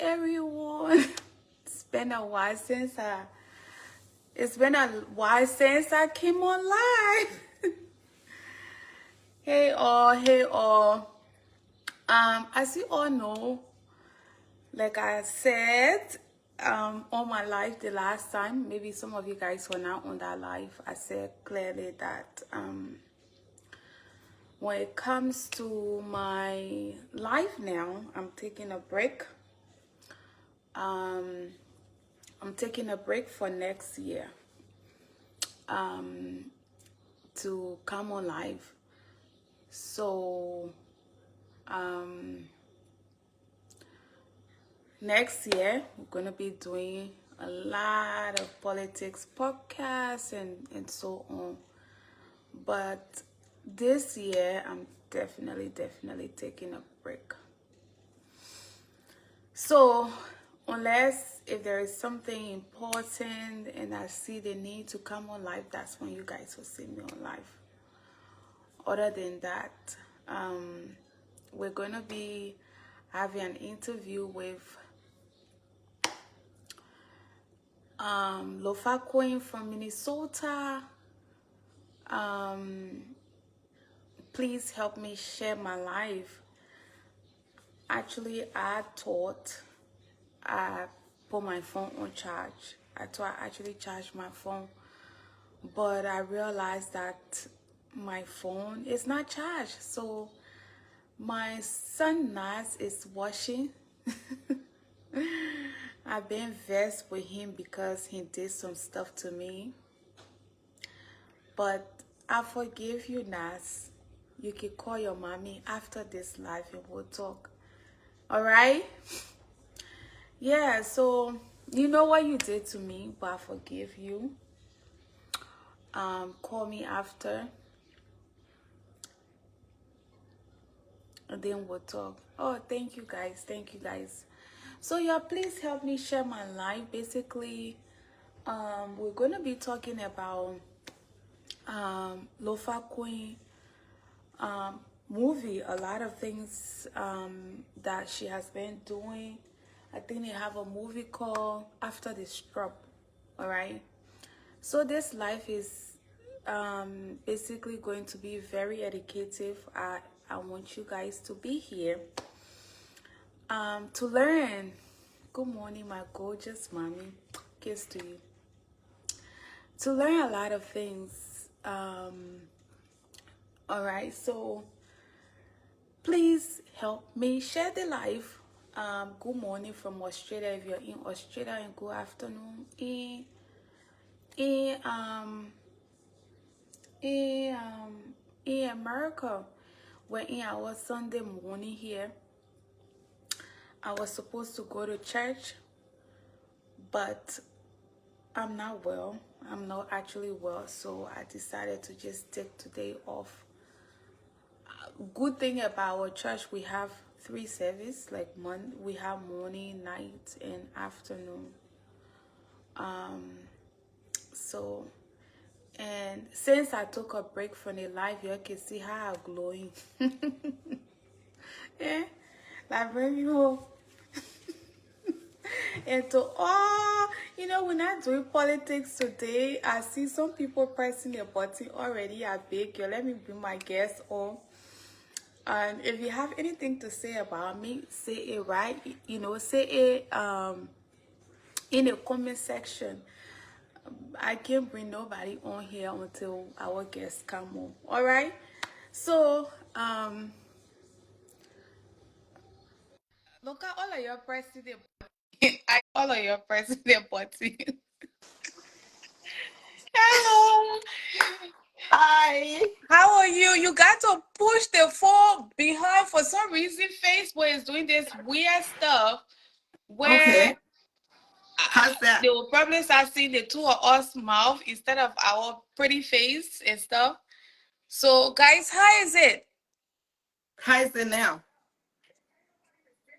everyone. It's been a while since I came on live. Hey all. As you all know, like I said, on my live the last time, maybe some of you guys were not on that live. I said clearly that when it comes to my life now, I'm taking a break. I'm taking a break for next year to come on live. So next year we're gonna be doing a lot of politics podcasts and so on. But this year I'm definitely taking a break. So unless if there is something important and I see the need to come on live, that's when you guys will see me on live. Other than that, we're going to be having an interview with Lofa Queen from Minnesota. Please help me share my life. Actually, I thought I put my phone on charge. I thought I actually charged my phone, but I realized that my phone is not charged. So my son Nas is watching. I've been vexed with him because he did some stuff to me. But I forgive you, Nas. You can call your mommy after this live and we'll talk. All right? Yeah, so you know what you did to me, but I forgive you. Call me after. And then we'll talk. Oh, thank you guys. Thank you guys. So yeah, please help me share my life. Basically, we're gonna be talking about Lofa Queen movie. A lot of things that she has been doing. I think they have a movie called After the Strop. All right. So this life is basically going to be very educative. I want you guys to be here to learn. Good morning, my gorgeous mommy. Kiss to you. To learn a lot of things. All right, so please help me share the live. Good morning from Australia if you're in Australia, and good afternoon in America. We're in our Sunday morning here. I was supposed to go to church, but I'm not well. I'm not actually well, so I decided to just take today off. Good thing about our church, we have 3 services. Like we have morning, night, and afternoon. So, and since I took a break from the live, you can see how I'm glowing. Yeah, like bring me home. And to all, we're not doing politics today. I see some people pressing the button already. I beg you, let me bring my guests on. And if you have anything to say about me, say it right. Say it in the comment section. I can't bring nobody on here until our guests come on. All right. So look at all of your president. All of your president button. Hello. Hi. How are you? You got to push the phone behind. For some reason, Facebook is doing this weird stuff where Okay. How's that? they will probably start seeing the two of us mouth instead of our pretty face and stuff. So, guys, how is it? How is it now?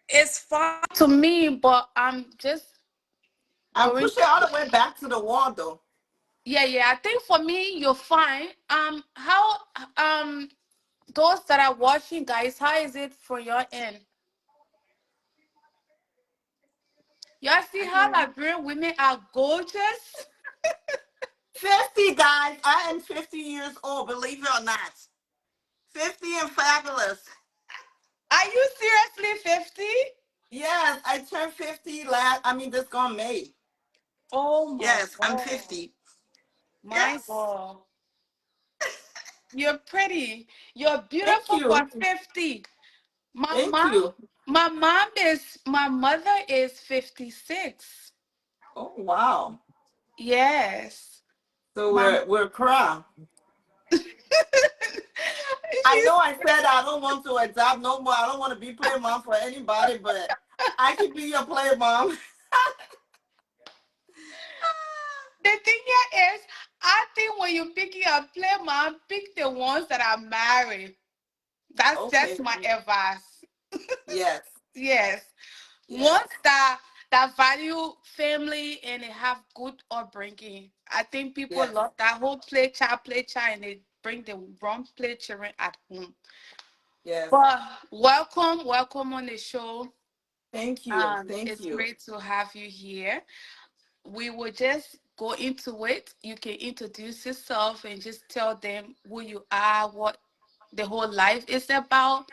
It's fine to me, but I'm just I going push to. it all the way back to the wall though. Yeah. I think for me, you're fine. How those that are watching, guys, how is it for your end? Y'all see I how can Liberian women are gorgeous? 50, guys. I am 50 years old, believe it or not. 50 and fabulous. Are you seriously 50? Yes, I turned 50 this gone May. Oh my Yes, I'm God. 50. My Yes. God. You're pretty. You're Thank beautiful for you. 50. My Thank mom, you. my mother is 56. Oh wow. Yes. So My we're cry. I know she's I said I don't want to adopt no more. I don't want to be play mom for anybody, but I can be your play mom. the thing here is I think when you pick your play mom, pick the ones that are married. That's just Okay. my advice. Yes. Yes. Yes. Ones that value family and they have good upbringing. I think people Yes. love that whole play child, and they bring the wrong play children at home. Yes. But welcome on the show. Thank you. Thank It's you. great to have you here. We will just go into it. You can introduce yourself and just tell them who you are, what the whole life is about,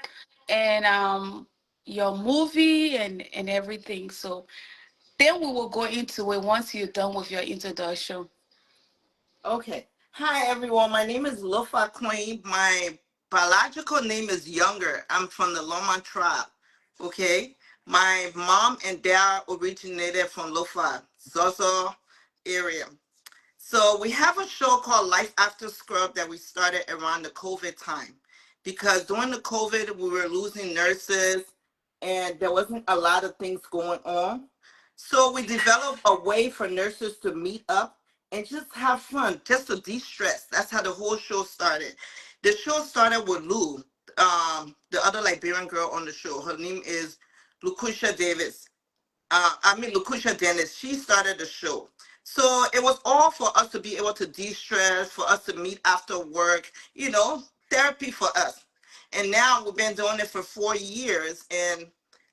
and your movie and everything. So then we will go into it once you're done with your introduction. Okay. Hi everyone. My name is Lufa Queen. My biological name is Younger. I'm from the Loma tribe. Okay. My mom and dad originated from Lufa, Zozo area. So we have a show called Life After Scrub that we started around the COVID time because during the COVID we were losing nurses and there wasn't a lot of things going on. So we developed a way for nurses to meet up and just have fun, just to de-stress. That's how the whole show started. The show started with Lou, the other Liberian girl on the show. Her name is Lucretia Davis. Lucretia Dennis, she started the show. So it was all for us to be able to de-stress, for us to meet after work, therapy for us. And now we've been doing it for 4 years, and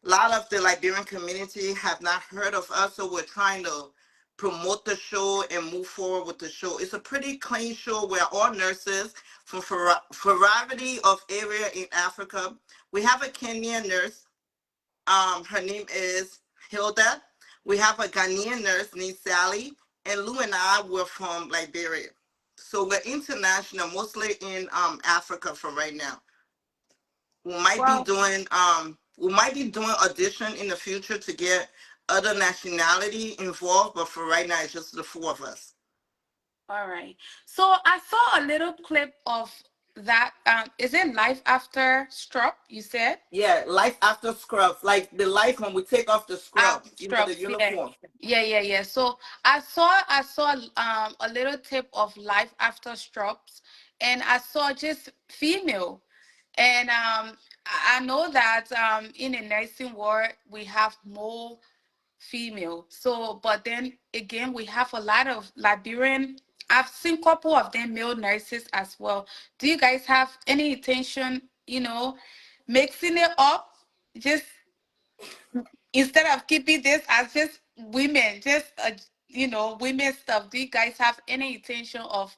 a lot of the Liberian community have not heard of us, so we're trying to promote the show and move forward with the show. It's a pretty clean show. We're all nurses from variety of area in Africa. We have a Kenyan nurse, her name is Hilda. We have a Ghanaian nurse named Sally, and Lou and I were from Liberia. So we're international, mostly in Africa for right now. Well, We might be doing audition in the future to get other nationality involved, but for right now it's just the four of us. all right. So I saw a little clip of that. Is it Life After Strop? You said Yeah, life after scrubs, like the life when we take off the scrubs, the Strops. Yeah, uniform. yeah. So I saw a little tip of Life After Strops, and I saw just female. And I know that in the nursing world we have more female. So, but then again, we have a lot of Liberian. I've seen couple of them male nurses as well. Do you guys have any intention, mixing it up? Just instead of keeping this as just women, just women stuff. Do you guys have any intention of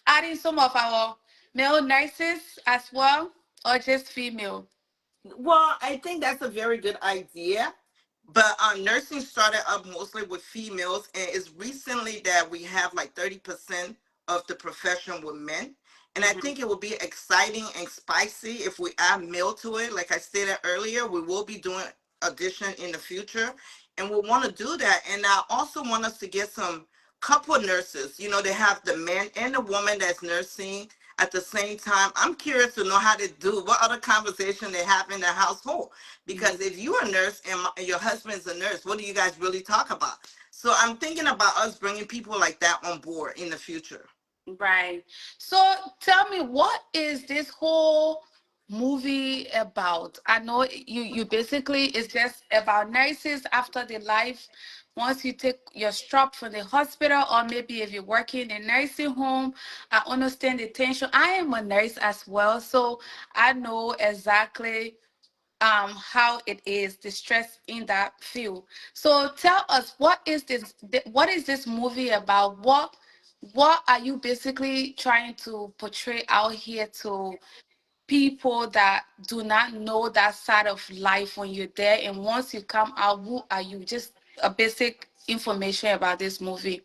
adding some of our male nurses as well, or just female? Well, I think that's a very good idea. But nursing started up mostly with females, and it's recently that we have like 30% of the profession with men. And I Hmm. think it will be exciting and spicy if we add male to it. Like I stated earlier, we will be doing audition in the future, and we want to do that. And I also want us to get some couple nurses. They have the man and the woman that's nursing at the same time. I'm curious to know how they do, what other conversation they have in their household. Because if you're a nurse and your husband's a nurse, what do you guys really talk about? So I'm thinking about us bringing people like that on board in the future. Right. So tell me, what is this whole movie about? I know you basically it's just about nurses after the life. Once you take your strap from the hospital, or maybe if you're working in a nursing home, I understand the tension. I am a nurse as well, so I know exactly how it is the stress in that field. So tell us, what is this movie about? What are you basically trying to portray out here to people that do not know that side of life when you're there, and once you come out, who are you? Just a basic information about this movie.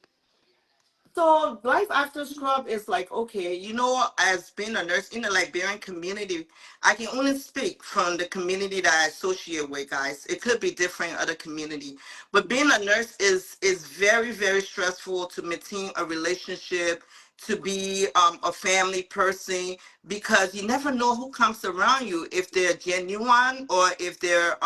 So life after scrub is like, okay, as being a nurse in the Liberian community, I can only speak from the community that I associate with, guys. It could be different in other community, but being a nurse is very, very stressful to maintain a relationship, to be a family person, because you never know who comes around you, if they're genuine or if they're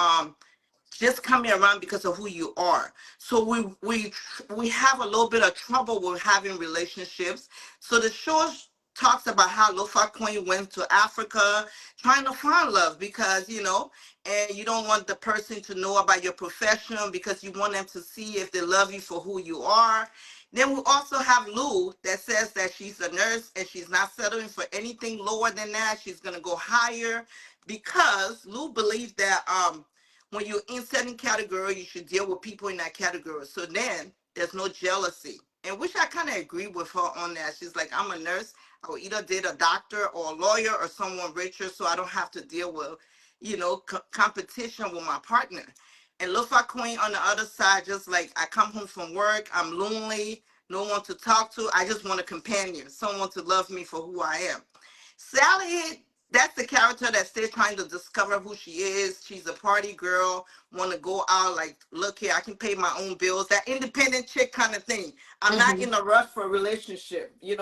just coming around because of who you are. So we have a little bit of trouble with having relationships. So the show talks about how Lofa Queen went to Africa trying to find love, because and you don't want the person to know about your profession, because you want them to see if they love you for who you are. Then we also have Lou that says that she's a nurse and she's not settling for anything lower than that. She's gonna go higher, because Lou believes that when you're in certain category, you should deal with people in that category. So then there's no jealousy. And which I kind of agree with her on that. She's like, I'm a nurse. I will either date a doctor or a lawyer or someone richer, so I don't have to deal with, competition with my partner. And Lofa Queen on the other side, just like, I come home from work, I'm lonely, no one to talk to. I just want a companion, someone to love me for who I am. Sally, that's the character that's still trying to discover who she is. She's a party girl, want to go out, like, look here, I can pay my own bills. That independent chick kind of thing. I'm not Hmm. in a rush for a relationship. Then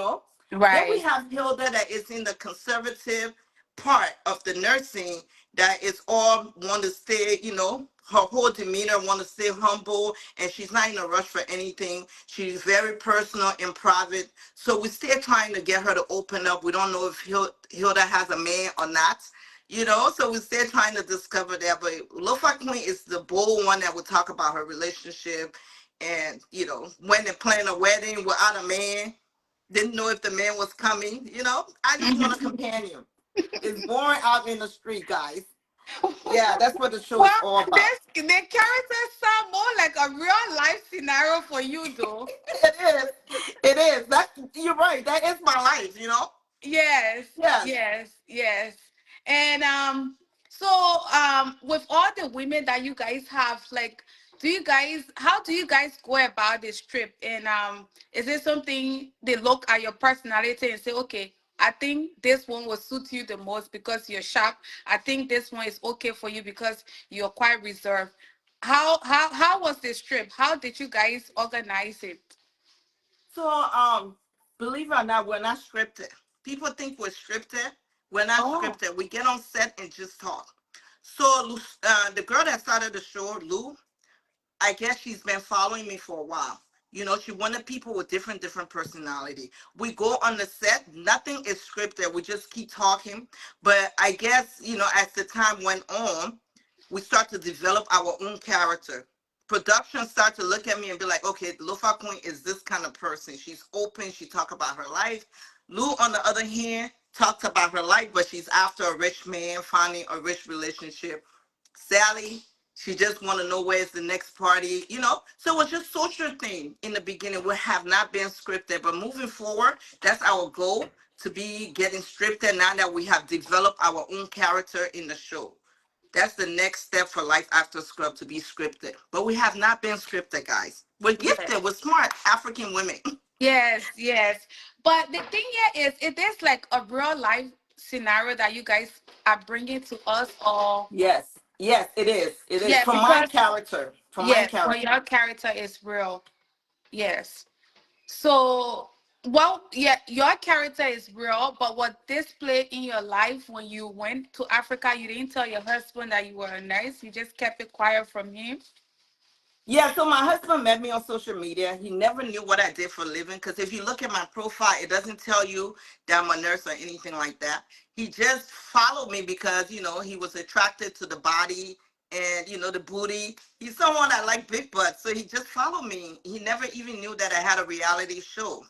we Right. have Hilda that is in the conservative part of the nursing, that is all want to stay, her whole demeanor want to stay humble, and she's not in a rush for anything. She's very personal and private. So we're still trying to get her to open up. We don't know if Hilda has a man or not. So we're still trying to discover that. But Lofa Queen is the bold one that will talk about her relationship, and when they're planning a wedding without a man, didn't know if the man was coming. I just want a Hmm. companion. It's boring out in the street, guys. Yeah, that's what the show is Well, all about. this the characters sound more like a real life scenario for you, though. It is. It is. You're right. That is my life. Yes, Yes. yes. And so with all the women that you guys have, like, how do you guys go about this trip? And is it something they look at your personality and say, okay, I think this one will suit you the most because you're sharp. I think this one is okay for you because you're quite reserved. How was this trip? How did you guys organize it? So, believe it or not, we're not scripted. People think we're scripted. We're not Oh. scripted. We get on set and just talk. So, the girl that started the show, Lou, I guess she's been following me for a while. She wanted people with different personality. We go on the set, nothing is scripted. We just keep talking. But I guess, as the time went on, we start to develop our own character. Production start to look at me and be like, okay, Lofa Queen is this kind of person. She's open. She talk about her life. Lou, on the other hand, talks about her life, but she's after a rich man, finding a rich relationship. Sally, she just want to know where's the next party. So it was just social thing in the beginning. We have not been scripted, but moving forward, that's our goal, to be getting scripted now that we have developed our own character in the show. That's the next step for Life After Scrub, to be scripted. But we have not been scripted, guys. We're Yes. gifted. We're smart African women. Yes. But the thing here is, it is like a real life scenario that you guys are bringing to us, or Yes. Yes, it is. It is. yeah, From my because character. From my yes, for character. your character is real. Yes. So, well, yeah, your character is real, but what this played in your life when you went to Africa, you didn't tell your husband that you were a nurse. You just kept it quiet from him. Yeah, so my husband met me on social media. He never knew what I did for a living, because if you look at my profile, it doesn't tell you that I'm a nurse or anything like that. He just followed me because, he was attracted to the body and, the booty. He's someone that like big butts, so he just followed me. He never even knew that I had a reality show.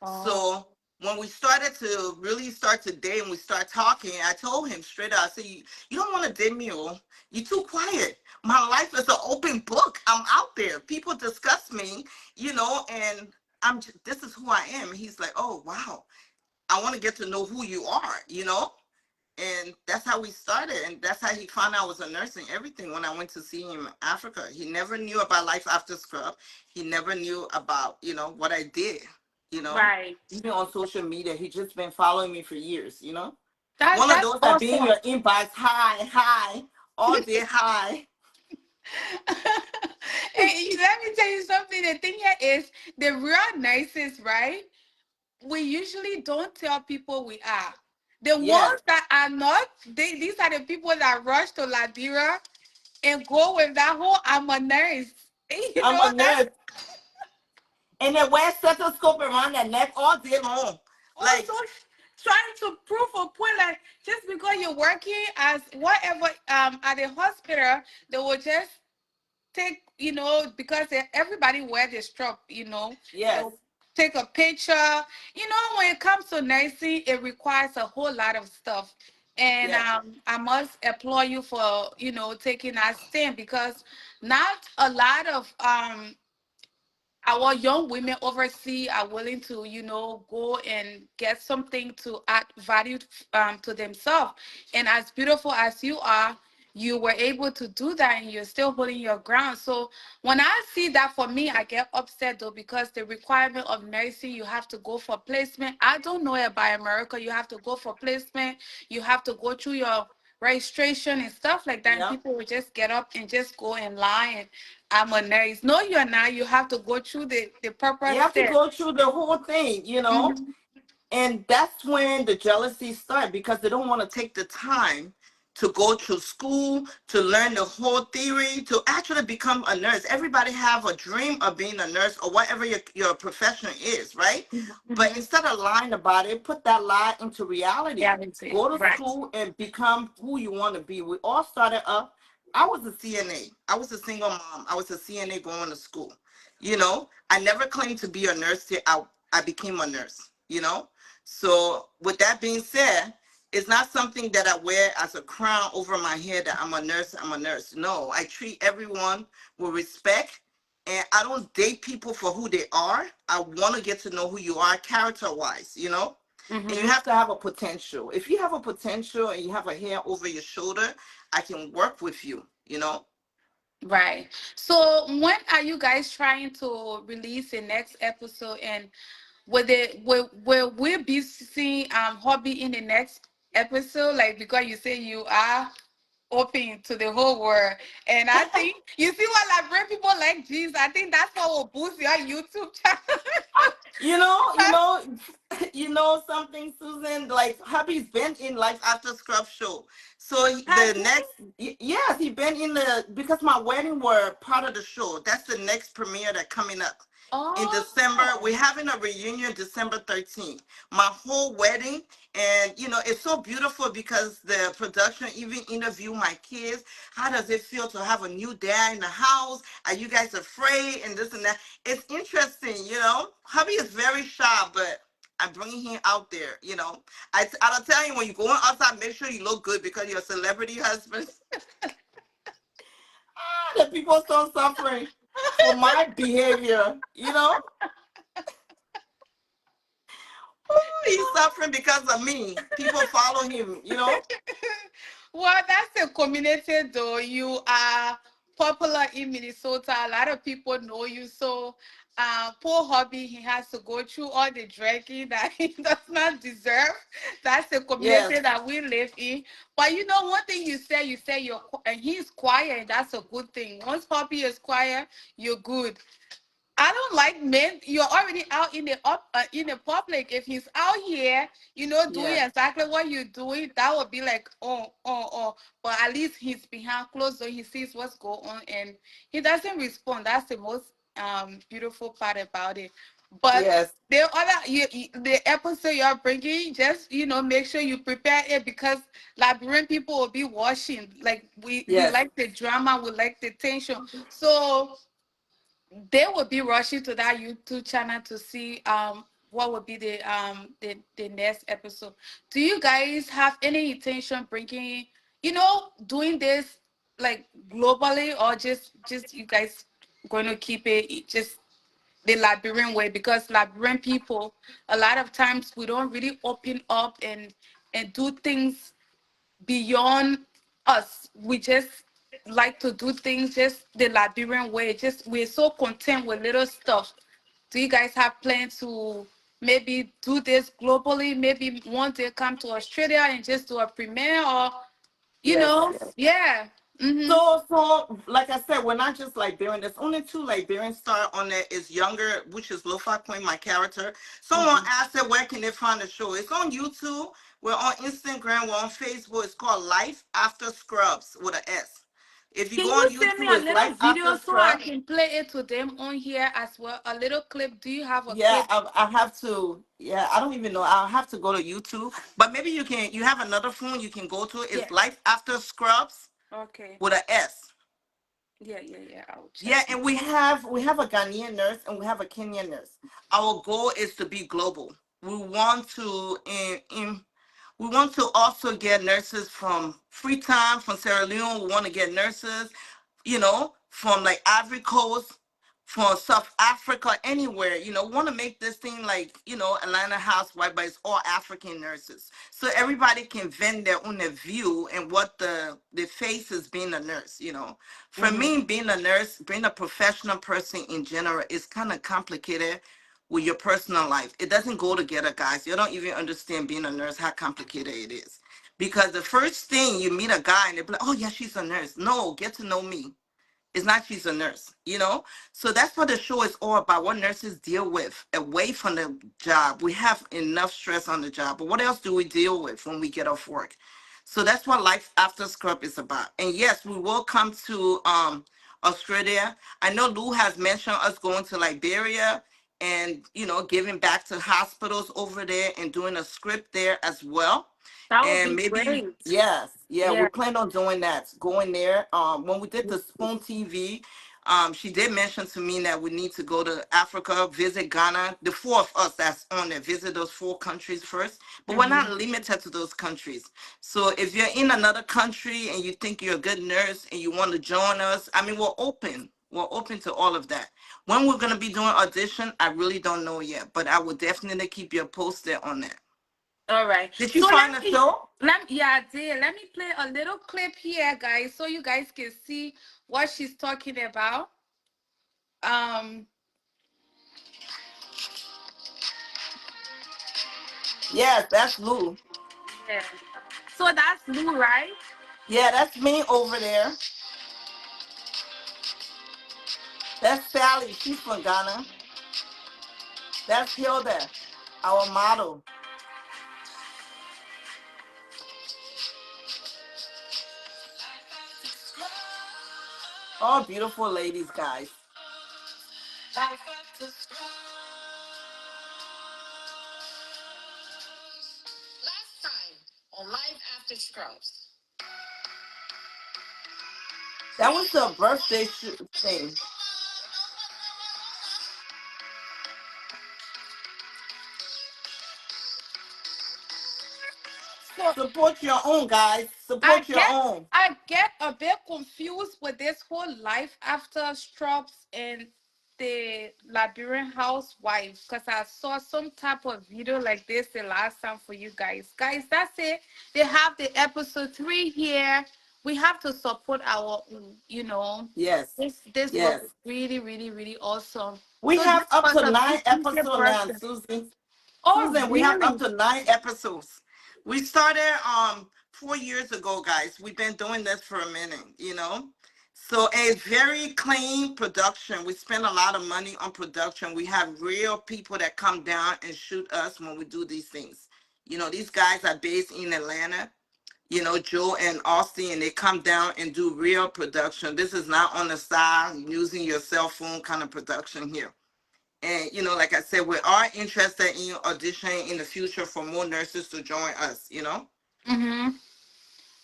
Oh. So when we started to really start to date and we start talking, I told him straight out, I said, you don't want to date me, oh, you're too quiet. My life is an open book. I'm out there. People discuss me, and this is who I am. And he's like, oh, wow. I want to get to know who you are. And that's how we started. And that's how he found out I was a nurse and everything when I went to see him in Africa. He never knew about life after scrub. He never knew about, what I did, you know. Right. Even on social media, he just been following me for years. That One of that's those that be in awesome. your inbox, hi, hi, all day hi. Hey, let me tell you something. The thing here is the real nicest, right? We usually don't tell people we are. The Yes, ones that are not, these are the people that rush to Liberia and go with that whole I'm a nurse. You I'm know, a that's nurse. And they wear stethoscope around their neck all day long. also Like, trying to prove a point like just because you're working as whatever at a hospital, they will just take, because everybody wear this strap, yes, they'll take a picture. When it comes to nursing, it requires a whole lot of stuff. And yes, I must applaud you for, taking that stand because not a lot of our young women overseas are willing to, go and get something to add value to themselves. And as beautiful as you are, you were able to do that and you're still holding your ground. So when I see that, for me, I get upset though, because the requirement of nursing, you have to go for placement. I don't know about America. You have to go for placement. You have to go through your registration and stuff like that. And yeah. people will just get up and just go and lie and I'm a nurse. No, you're not. You have to go through the proper You have to step. go through the whole thing. Mhm. And that's when the jealousy start because they don't want to take the time to go to school, to learn the whole theory, to actually become a nurse. Everybody have a dream of being a nurse or whatever your profession is, right? But Mhm. instead of lying about it, put that lie into reality. Reality. Go to Right. school and become who you want to be. We all started up. I was a CNA. I was a single mom. I was a CNA going to school. I never claimed to be a nurse till I became a nurse. So with that being said, it's not something that I wear as a crown over my head that I'm a nurse, I'm a nurse. No, I treat everyone with respect and I don't date people for who they are. I want to get to know who you are character wise. And you Hmm. have to have a potential. If you have a potential and you have a hair over your shoulder, I can work with you. Right. So when are you guys trying to release the next episode? And will we be seeing hobby in the next episode? Like, because you say you are open to the whole world. And I think you see what Liberian people like, Jesus. I think that's what will boost your YouTube channel. You know, you know, you know something, Susan. Like hubby's been in Life After Scrub show. So Has the he? next, yes, he been in the because my wedding were part of the show. That's the next premiere that coming up in December. Oh. We're having a reunion December 13th. My whole wedding, and it's so beautiful because the production even interview my kids. How does it feel to have a new dad in the house? Are you guys afraid? And this and that. It's interesting. Hubby is very shy, but I'm bringing him out there. I'll tell you when you go outside, make sure you look good because you're a celebrity husband. The people still suffering for my behavior. He's suffering because of me. People follow him. Well, that's a community though. You are popular in Minnesota. A lot of people know you. So, poor hobby, he has to go through all the dragging that he does not deserve. That's the Yes, community that we live in. But one thing you say and he's quiet, and that's a good thing. Once hobby is quiet, you're good. I don't like men. You're already out in the public. If he's out here, doing yes, exactly what you're doing, that would be like, oh, oh, oh. But at least he's behind closed door. He sees what's going on, and he doesn't respond. That's the most beautiful part about it. But yes, the episode you're bringing, just make sure you prepare it because Liberian people will be watching. Like we yes, like the drama, we like the tension. So they will be rushing to that YouTube channel to see what would be the next episode. Do you guys have any intention bringing, doing this like globally, or just you guys going to keep it just the Liberian way? Because Liberian people, a lot of times we don't really open up and do things beyond us. We just like to do things just the Liberian way. Just we're so content with little stuff. Do you guys have plans to maybe do this globally? Maybe one day come to Australia and just do a premiere, or Yes, yes. yeah. Mm-hmm. So, like I said, we're not just Liberian. There's only two Liberian star on there. Is Younger, which is Lofa Queen, my character. Someone Mm-hmm. asked her, where can they find the show? It's on YouTube. We're on Instagram. We're on Facebook. It's called Life After Scrubs with an S. If you Can go you on send me YouTube, a it's little Life After video so I Scrubs. can play it to them on here as well? A little clip. Do you have a Yeah, clip? I have to. Yeah, I don't even know. I'll have to go to YouTube. But maybe you can. You have another phone you can go to. It's Yeah. Life After Scrubs Okay. with an S. Yeah, yeah, yeah. I'll check. Yeah, and we have a Ghanaian nurse and we have a Kenyan nurse. Our goal is to be global. We want to we want to also get nurses from Freetown, from Sierra Leone. We want to get nurses, from like Ivory Coast, from South Africa, anywhere. We want to make this thing like, Atlanta housewife, but it's all African nurses. So everybody can vent their own view and what the face is being a nurse. For Mm-hmm. me, being a nurse, being a professional person in general is kind of complicated with your personal life. It doesn't go together, guys. You don't even understand being a nurse, how complicated it is. Because the first thing you meet a guy and they're like, oh, yeah, she's a nurse. No, get to know me. It's not she's a nurse. So that's what the show is all about, what nurses deal with away from the job. We have enough stress on the job, but what else do we deal with when we get off work? So that's what Life After Scrub is about. And yes, we will come to Australia. I know Lou has mentioned us going to Liberia and giving back to hospitals over there and doing a script there as well. That would And be maybe, great. yes, yeah, we Yeah. plan on doing that, going there. When we did the Spoon TV, she did mention to me that we need to go to Africa, visit Ghana. The four of us that's on there, visit those four countries first. But we're Mm-hmm. not limited to those countries. So if you're in another country and you think you're a good nurse and you want to join us, I mean, we're open. We're open to all of that. When we're gonna be doing audition, I really don't know yet, but I will definitely keep you posted on that. All right. Did you So find the show? yeah, I did. Let me play a little clip here, guys, so you guys can see what she's talking about. Um, Yes, that's Lou. yeah. So that's Lou, right? Yeah, that's me over there. That's Sally. She's from Ghana. That's Hilda, our model. All beautiful ladies, guys. That was the birthday thing. So Support your own, guys. I Support your get own. I get a bit confused with this whole life after Strokes and the Liberian housewife, because I saw some type of video like this the last time for you guys. Guys, that's it. They have the episode 3 here. We have to support our own. Yes. This look Yes. really, really, really awesome. We So have this up was to a nine Tuesday episodes now, birthday. Susan. Oh, Susan, we have up really? to 9 episodes. We started 4 years ago, guys. We've been doing this for a minute. So it's very clean production. We spend a lot of money on production. We have real people that come down and shoot us when we do these things. These guys are based in Atlanta, Joe and Austin, and they come down and do real production. This is not on the side using your cell phone kind of production here. And like I said, we are interested in auditioning in the future for more nurses to join us. Mm-hmm.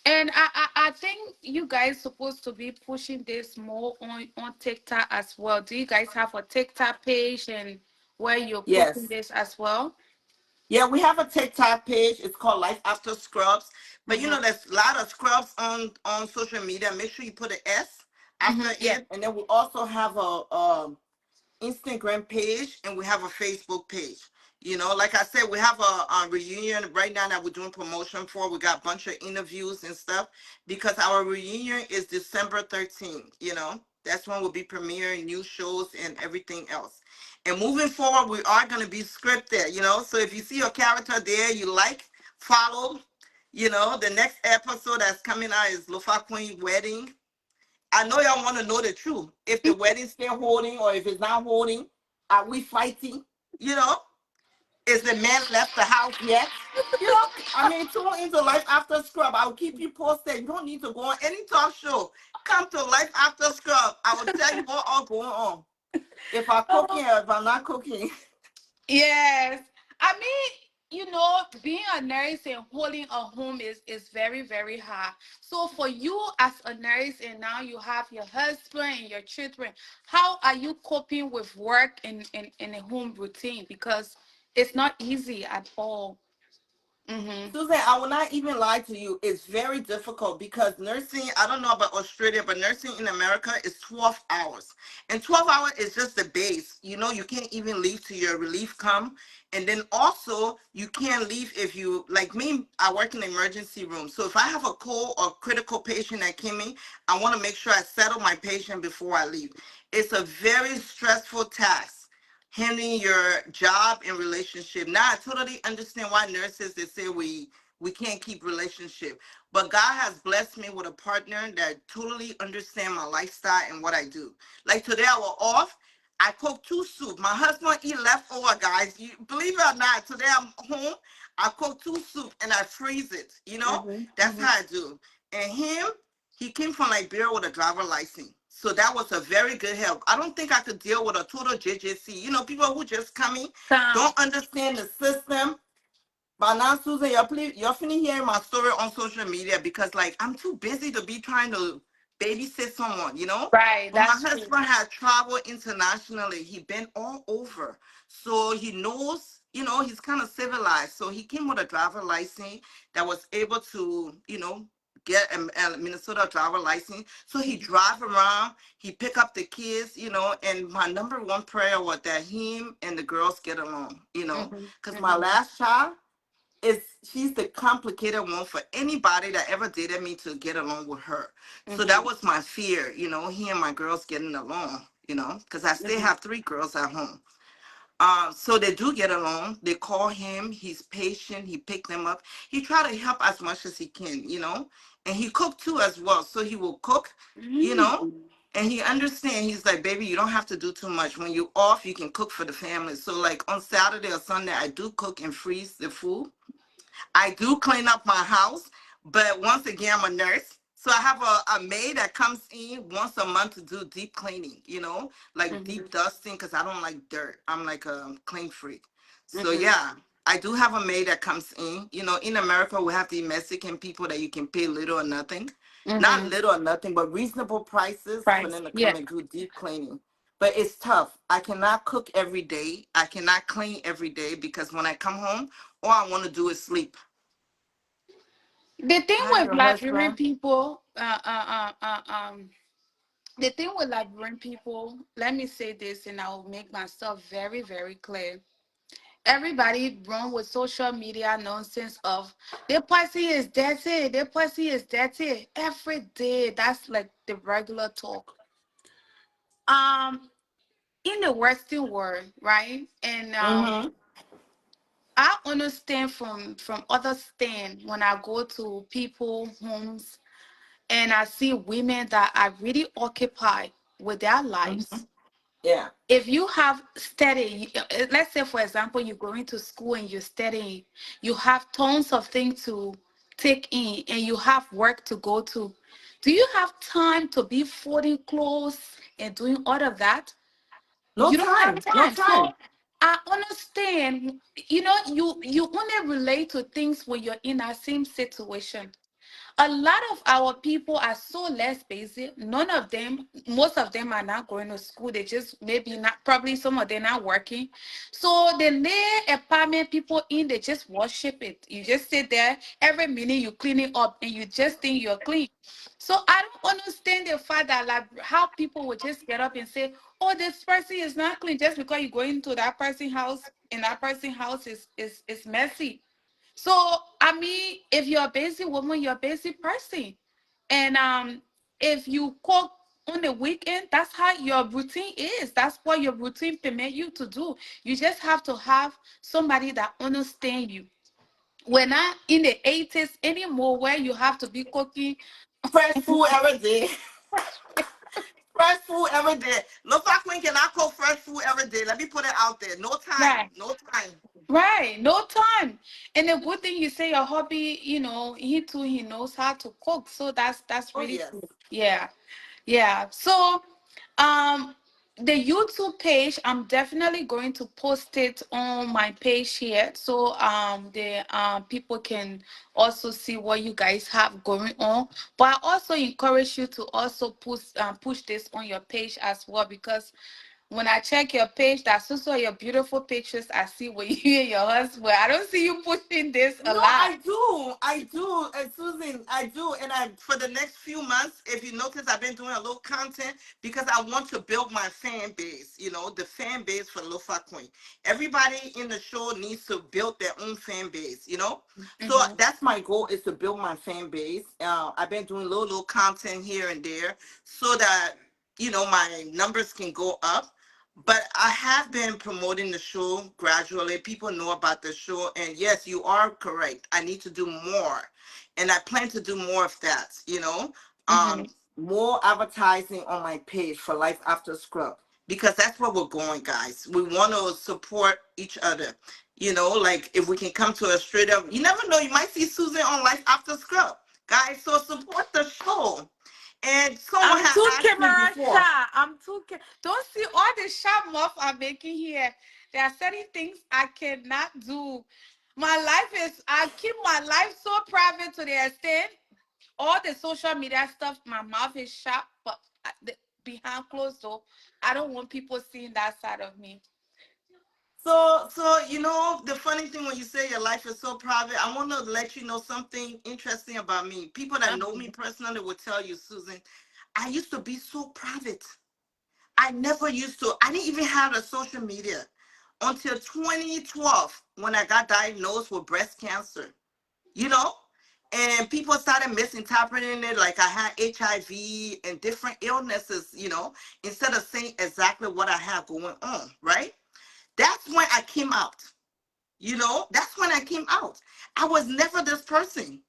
And I think you guys supposed to be pushing this more on TikTok as well. Do you guys have a TikTok page, and where you're cooking Yes. this as well. Yeah, we have a TikTok page. It's called Life After Scrubs. But you Mm-hmm. know, there's a lot of scrubs on social media. Make sure you put an S after Mm-hmm. Yeah. it. And then we also have a Instagram page and we have a Facebook page. You know, like I said, we have a reunion right now that we're doing promotion for. We got a bunch of interviews and stuff because our reunion is December 13th. You know, that's when we'll be premiering new shows and everything else. And moving forward, we are going to be scripted, you know. So if you see your character there, you like, follow. You know, the next episode that's coming out is Lufa Queen Wedding. I know y'all want to know the truth. If the wedding's still holding or if it's not holding, are we fighting? You know, is the man left the house yet? You know, I mean, tune into Life After Scrub. I'll keep you posted. You don't need to go on any talk show. Come to Life After Scrub. I will tell you what all going on. If I'm cooking Oh, or if I'm not cooking. yes. I mean, being a nurse and holding a home is very, very hard. So for you as a nurse and now you have your husband and your children, how are you coping with work in a home routine? Because it's not easy at all. Mm-hmm. Susan, I will not even lie to you. It's very difficult because nursing, I don't know about Australia, but nursing in America is 12 hours. And 12 hours is just the base. You know, you can't even leave till your relief come. And then also, you can't leave if you, like me, I work in the emergency room. So if I have a cold or critical patient that came in, I want to make sure I settle my patient before I leave. It's a very stressful task handling your job and relationship. Now I totally understand why nurses they say we can't keep relationship. But God has blessed me with a partner that totally understand my lifestyle and what I do. Like today I was off. I cooked two soup. My husband eat leftover, guys. You believe it or not, today I'm home. I cook two soup and I freeze it. You know, Mm-hmm. that's Mm-hmm. how I do. And him, he came from Liberia with a driver license. So that was a very good help. I don't think I could deal with a total JJC. You know, people who just coming, Come. don't understand the system. But now, Susan, you're finna hearing my story on social media because, like, I'm too busy to be trying to babysit someone, you know? Right, But my that's true. husband had traveled internationally. He been all over. So he knows, you know, he's kind of civilized. So he came with a driver license that was able to, you know, get a Minnesota driver license. So he drive around, he pick up the kids, you know, and my number one prayer was that him and the girls get along, you know? Mm-hmm. Because my Mm-hmm. last child, is she's the complicated one for anybody that ever dated me to get along with her. So that Mm-hmm. was my fear, you know, he and my girls getting along, you know, because I still Mm-hmm. have three girls at home. So they do get along. They call him. He's patient. He picked them up. He try to help as much as he can, you know, and he cook too as well. So he will cook, you know, Mm-hmm. and he understand. He's like, baby, you don't have to do too much. When you off, you can cook for the family. So like on Saturday or Sunday, I do cook and freeze the food. I do clean up my house, but once again, I'm a nurse. So I have a maid that comes in once a month to do deep cleaning, you know, like Mm-hmm. deep dusting, because I don't like dirt. I'm like a clean freak. So Mm-hmm. yeah, I do have a maid that comes in. You know, in America, we have the Mexican people that you can pay little or nothing. Not Mm-hmm. little or nothing, but reasonable prices for Price. them to Yeah. come and do deep cleaning. But it's tough. I cannot cook every day. I cannot clean every day because when I come home, all I want to do is sleep. The thing Hi, with your Liberian husband. people, the thing with Liberian people, let me say this and I'll make myself very, very clear. Everybody run with social media nonsense of their pussy is dirty, their pussy is dirty. Every day, that's like the regular talk. Um, in the Western world, right? And Mm-hmm. I understand from other stand when I go to people homes and I see women that are really occupied with their Mm-hmm. lives. Yeah. If you have study, let's say for example, you're going to school and you're studying, you have tons of things to take in and you have work to go to. Do you have time to be folding clothes and doing all of that? No You don't have time. No time. So time. I understand, you only relate to things when you're in that same situation. A lot of our people are so less basic. None of them, most of them are not going to school. They just maybe not, probably some of them not working. So they lay apartment people in, they just worship it. You just sit there every minute, you clean it up and you just think you're clean. So I don't understand the fact that like how people would just get up and say, oh, this person is not clean just because you go into that person's house and that person's house is messy. So I mean, if you're a busy woman, you're a busy person. And if you cook on the weekend, that's how your routine is. That's what your routine permit you to do. You just have to have somebody that understand you. We're not in the 80s anymore where you have to be cooking. Fresh food every day. Fresh food every day. Look, I Queen cannot cook fresh food every day. Let me put it out there. No time. Right. No time. Right. No time. And the good thing you say your hobby, he too, he knows how to cook. So that's Oh, really yes. good. Yeah. Yeah. So um the YouTube page, I'm definitely going to post it on my page here. So the people can also see what you guys have going on. But I also encourage you to also push this on your page as well, because when I check your page, that's also your beautiful pictures I see with you and your husband. I don't see you pushing this a No, lot. I do, and Susan, I do, and I for the next few months, if you notice, I've been doing a little content because I want to build my fan base. You know, the fan base for Lofa Queen. Everybody in the show needs to build their own fan base. You know, so Mm-hmm. that's my goal is to build my fan base. I've been doing little content here and there so that my numbers can go up. But I have been promoting the show gradually. People know about the show. And yes, you are correct. I need to do more. And I plan to do more of that, Mm-hmm. more advertising on my page for Life After Scrub. Because that's where we're going, guys. We want to support each other. Like if we can come to a straight up, you never know, you might see Susan on Life After Scrub. Guys, so support the show. And someone I'm had too asked me camera before. shy. Don't see all the sharp mouth I'm making here. There are certain things I cannot do. My life is, I keep my life so private to the extent all the social media stuff, my mouth is sharp, but behind closed door, I don't want people seeing that side of me. So the funny thing when you say your life is so private, I want to let you know something interesting about me. People that know me Um, personally will tell you, Susan, I used to be so private. I never used to. I didn't even have a social media until 2012 when I got diagnosed with breast cancer. You know, and people started misinterpreting it like I had HIV and different illnesses. Instead of saying exactly what I have going on. Right. That's when I came out. That's when I came out. I was never this person.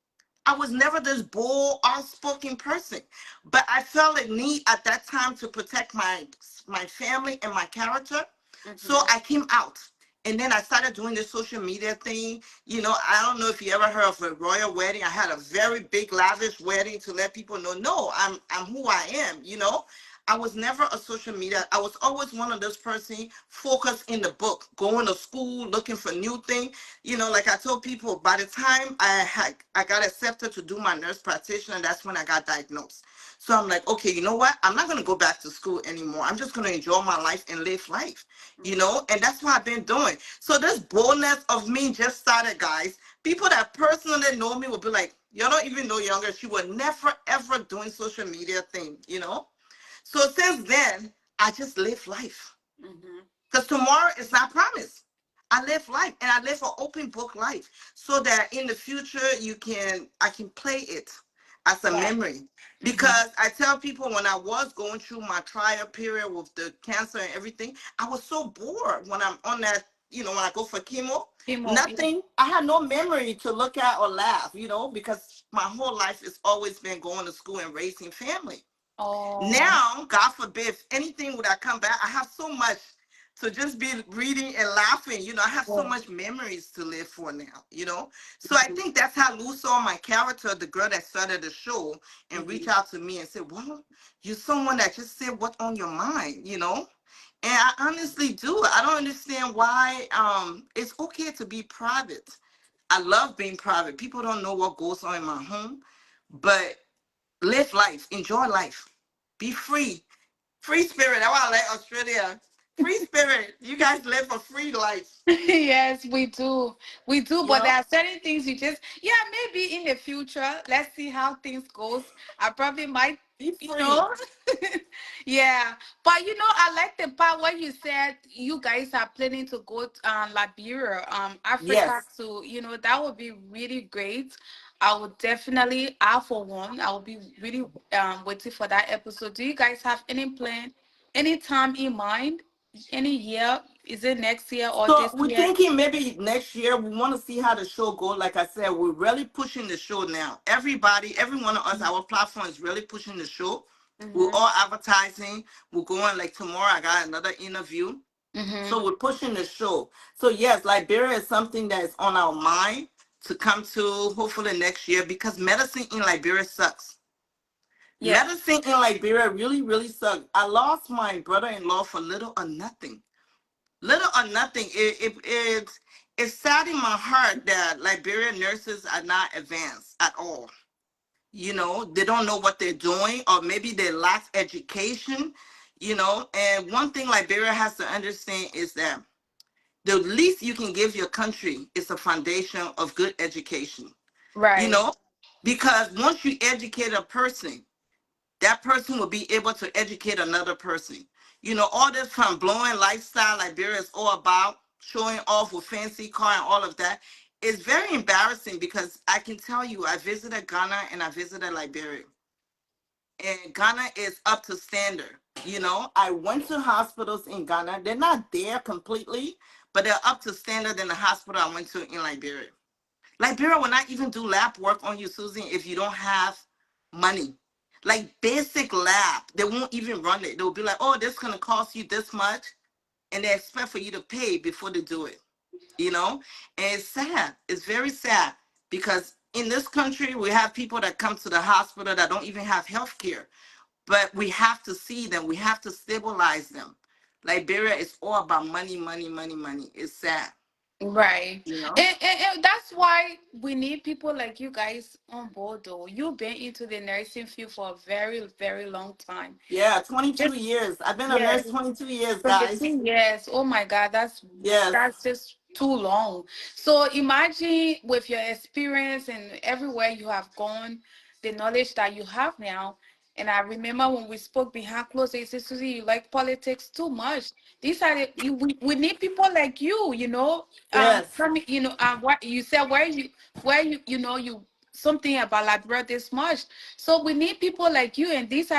I was never this bold, outspoken person. But I felt a need at that time to protect my family and my character. So mhm, I came out. And then I started doing the social media thing. I don't know if you ever heard of a royal wedding. I had a very big, lavish wedding to let people know, no, I'm who I am. I was never a social media. I was always one of those person focused in the book, going to school, looking for new things. Like I told people, by the time I got accepted to do my nurse practitioner, that's when I got diagnosed. So I'm like, okay, you know what? I'm not gonna go back to school anymore. I'm just gonna enjoy my life and live life. And that's what I've been doing. So this boldness of me just started, guys. People that personally know me will be like, you don't even know younger. She was never ever doing social media thing. So since then, I just live life. mhm. Because tomorrow is not promised. I live life and I live an open book life so that in the future I can play it as a Right. memory. Mhm. Because I tell people when I was going through my trial period with the cancer and everything, I was so bored when I'm on that, when I go for chemo. Chemo. Yeah. Nothing. I had no memory to look at or laugh, because my whole life has always been going to school and raising family. Oh. Now, God forbid, if anything would I come back, I have so much to just be reading and laughing. I have so Yeah. much memories to live for now. So I Mhm, think that's how Lou saw my character, the girl that started the show, and reached mhm. out to me and said, well, you're someone that just said what's on your mind. And I honestly do. I don't understand why it's okay to be private. I love being private. People don't know what goes on in my home. but live life, enjoy life, be free. Free spirit. That's why I like Australia. Free spirit. You guys live a free life. Yes, we do. We do, You but there know? are certain things you just, yeah, maybe in the future, let's see how things goes. I probably might, Be you free. know. Yeah. But I like the part where you said you guys are planning to go to Liberia, Africa, Yes. to, that would be really great. I would definitely, I for one, I will be really waiting for that episode. Do you guys have any plan, any time in mind? Any year? Is it next year or So this we're year? thinking maybe next year we want to see how the show go. Like I said, we're really pushing the show now. Everybody, every one of us, our platform is really pushing the show. We're Mm-hmm. all advertising. We're going like tomorrow. I got another interview. Mm-hmm. So we're pushing the show. So yes, Liberia is something that is on our mind to come to hopefully next year because medicine in Liberia sucks. Yeah. Medicine in Liberia really, really sucks. I lost my brother-in-law for little or nothing. Little or nothing. It's sad in my heart that Liberian nurses are not advanced at all. They don't know what they're doing, or maybe they lack education. And one thing Liberia has to understand is that the least you can give your country is a foundation of good education. You Right. know, because once you educate a person, that person will be able to educate another person. All this from blowing lifestyle Liberia is all about showing off with fancy car and all of that. It's very embarrassing because I can tell you, I visited Ghana and I visited Liberia, and Ghana is up to standard. I went to hospitals in Ghana. They're not there completely, but they're up to standard in the hospital I went to in Liberia. Liberia will not even do lab work on you, Susan, if you don't have money. Like basic lab, they won't even run it. They'll be like, oh, this is going to cost you this much. And they expect for you to pay before they do it, you know? And it's sad. It's very sad because in this country, we have people that come to the hospital that don't even have health care. But we have to see them. We have to stabilize them. Liberia is all about money, money, money, money. It's sad, Right. you know? And that's why we need people like you guys on board, though. You've been into the nursing field for a very, very long time. Yeah, 22 Just, years. I've been a yeah. nurse 22 years, guys. 22 years. Oh my God, Yes, that's just too long. So imagine with your experience and everywhere you have gone, the knowledge that you have now. And I remember when we spoke behind closed, you said, Susie, you like politics too much. These are we need people like you, yes. from what you said, you something about Liberia this much. So we need people like you, and this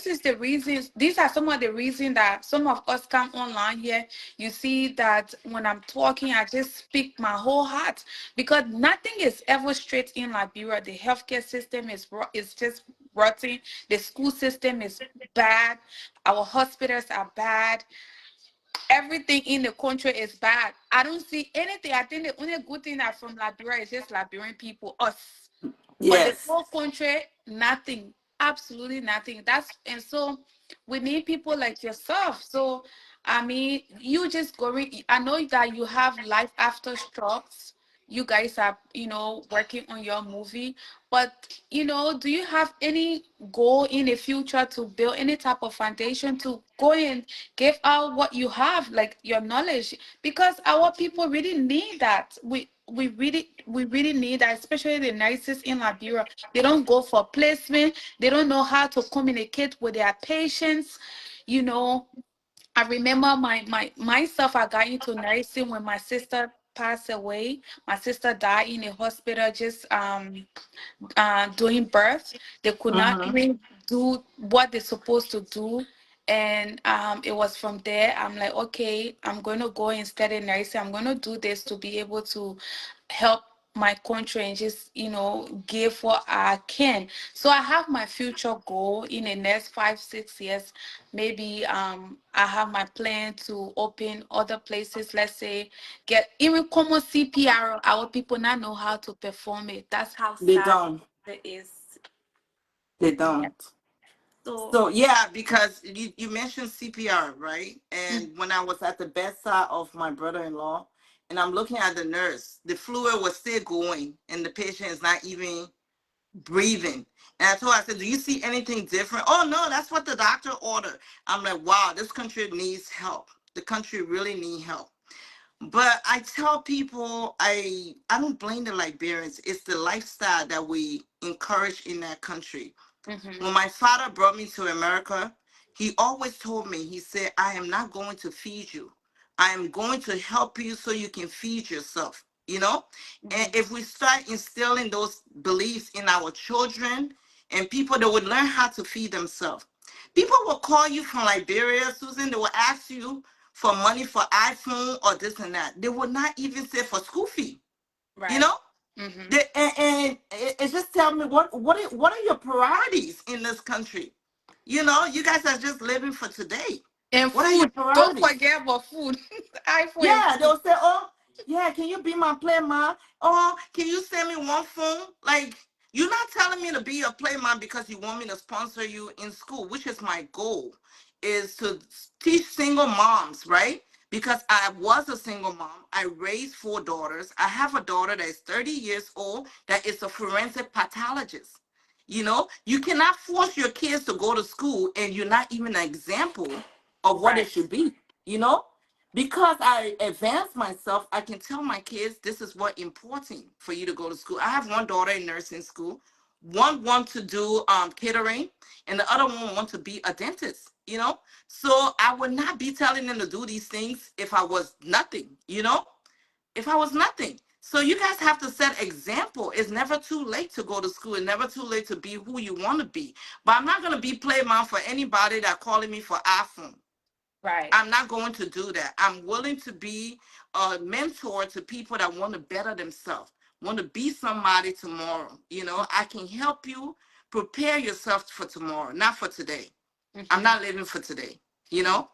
is the reasons. These are some of the reasons that some of us come online here. You see that when I'm talking, I just speak my whole heart because nothing is ever straight in Liberia. The healthcare system is just rotten. The school system is bad. Our hospitals are bad. Everything in the country is bad. I don't see anything. I think the only good thing that from Liberia is just Liberian people, us. But the Yes. whole country, nothing, absolutely nothing. And so we need people like yourself. So I mean, you just going. I know that you have life after strokes. You guys are, working on your movie. But do you have any goal in the future to build any type of foundation to go and give out what you have, like your knowledge? Because our people really need that. We really need that, especially the nurses in Liberia. They don't go for placement. They don't know how to communicate with their patients. You know, I remember myself. I got into nursing when my sister passed away. My sister died in a hospital just doing birth. They could not Mm-hmm. even do what they're supposed to do. And it was from there, I'm like, okay, I'm going to go and study nursing. I'm going to do this to be able to help my country and just, give what I can. So I have my future goal in the next 5, 6 years. Maybe I have my plan to open other places. Let's say get even common CPR. Our people not know how to perform it. That's how They sad don't. it is. They Yeah. don't. So So yeah, because you mentioned CPR, right? mm, And when I was at the bedside of my brother-in-law, and I'm looking at the nurse, the fluid was still going, and the patient is not even breathing. And I told her, I said, do you see anything different? Oh, no, that's what the doctor ordered. I'm like, wow, this country needs help. The country really needs help. But I tell people, I don't blame the Liberians. It's the lifestyle that we encourage in that country. Mhm. When my father brought me to America, he always told me, he said, I am not going to feed you. I am going to help you so you can feed yourself, you know? And Mhm. if we start instilling those beliefs in our children and people that would learn how to feed themselves. People will call you from Liberia, Susan, they will ask you for money for iPhone or this and that. They will not even say for school fee, you Right. know? Mhm. And it just tell me what are your priorities in this country? You know, you guys are just living for today. And What are your food. Don't priorities? forget about food. iPhone and Yeah, food. they'll say, "Oh, yeah, can you be my play mom? Oh, can you send me one phone?" Like, you're not telling me to be your play mom because you want me to sponsor you in school, which is my goal, is to teach single moms, right? Because I was a single mom. I raised 4 daughters. I have a daughter that is 30 years old that is a forensic pathologist. You know, you cannot force your kids to go to school and you're not even an example of what it Right. should be, you know? Because I advanced myself, I can tell my kids this is what important for you to go to school. I have one daughter in nursing school. One want to do catering, and the other one want to be a dentist. You know, so I would not be telling them to do these things if I was nothing. You know, if I was nothing. So you guys have to set example. It's never too late to go to school. It's never too late to be who you want to be. But I'm not gonna be play mom for anybody that calling me for iPhone. Right. I'm not going to do that. I'm willing to be a mentor to people that want to better themselves, want to be somebody tomorrow. You know, I can help you prepare yourself for tomorrow, not for today. I'm Mhm. not living for today, you know?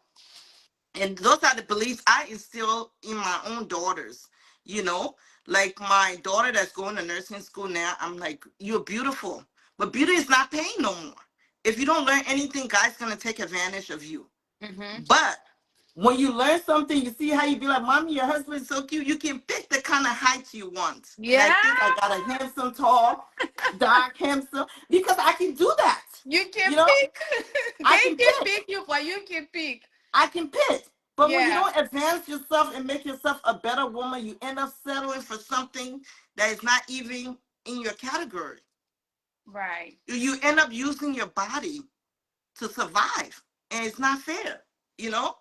And those are the beliefs I instill in my own daughters, you know? Like my daughter that's going to nursing school now, I'm like, you're beautiful. But beauty is not paying no more. If you don't learn anything, God's going to take advantage of you. Mhm. But when you learn something, you see how you be like, Mommy, your husband's so cute. You can pick the kind of height you want. And I Yeah. think I got a handsome, tall, dark, handsome, because I can do that. You can You know, pick. I They can can pick. pick you, but you can pick. I can pick. But when you Yeah. don't advance yourself and make yourself a better woman, you end up settling for something that is not even in your category. Right. You end up using your body to survive. And it's not fair, you know?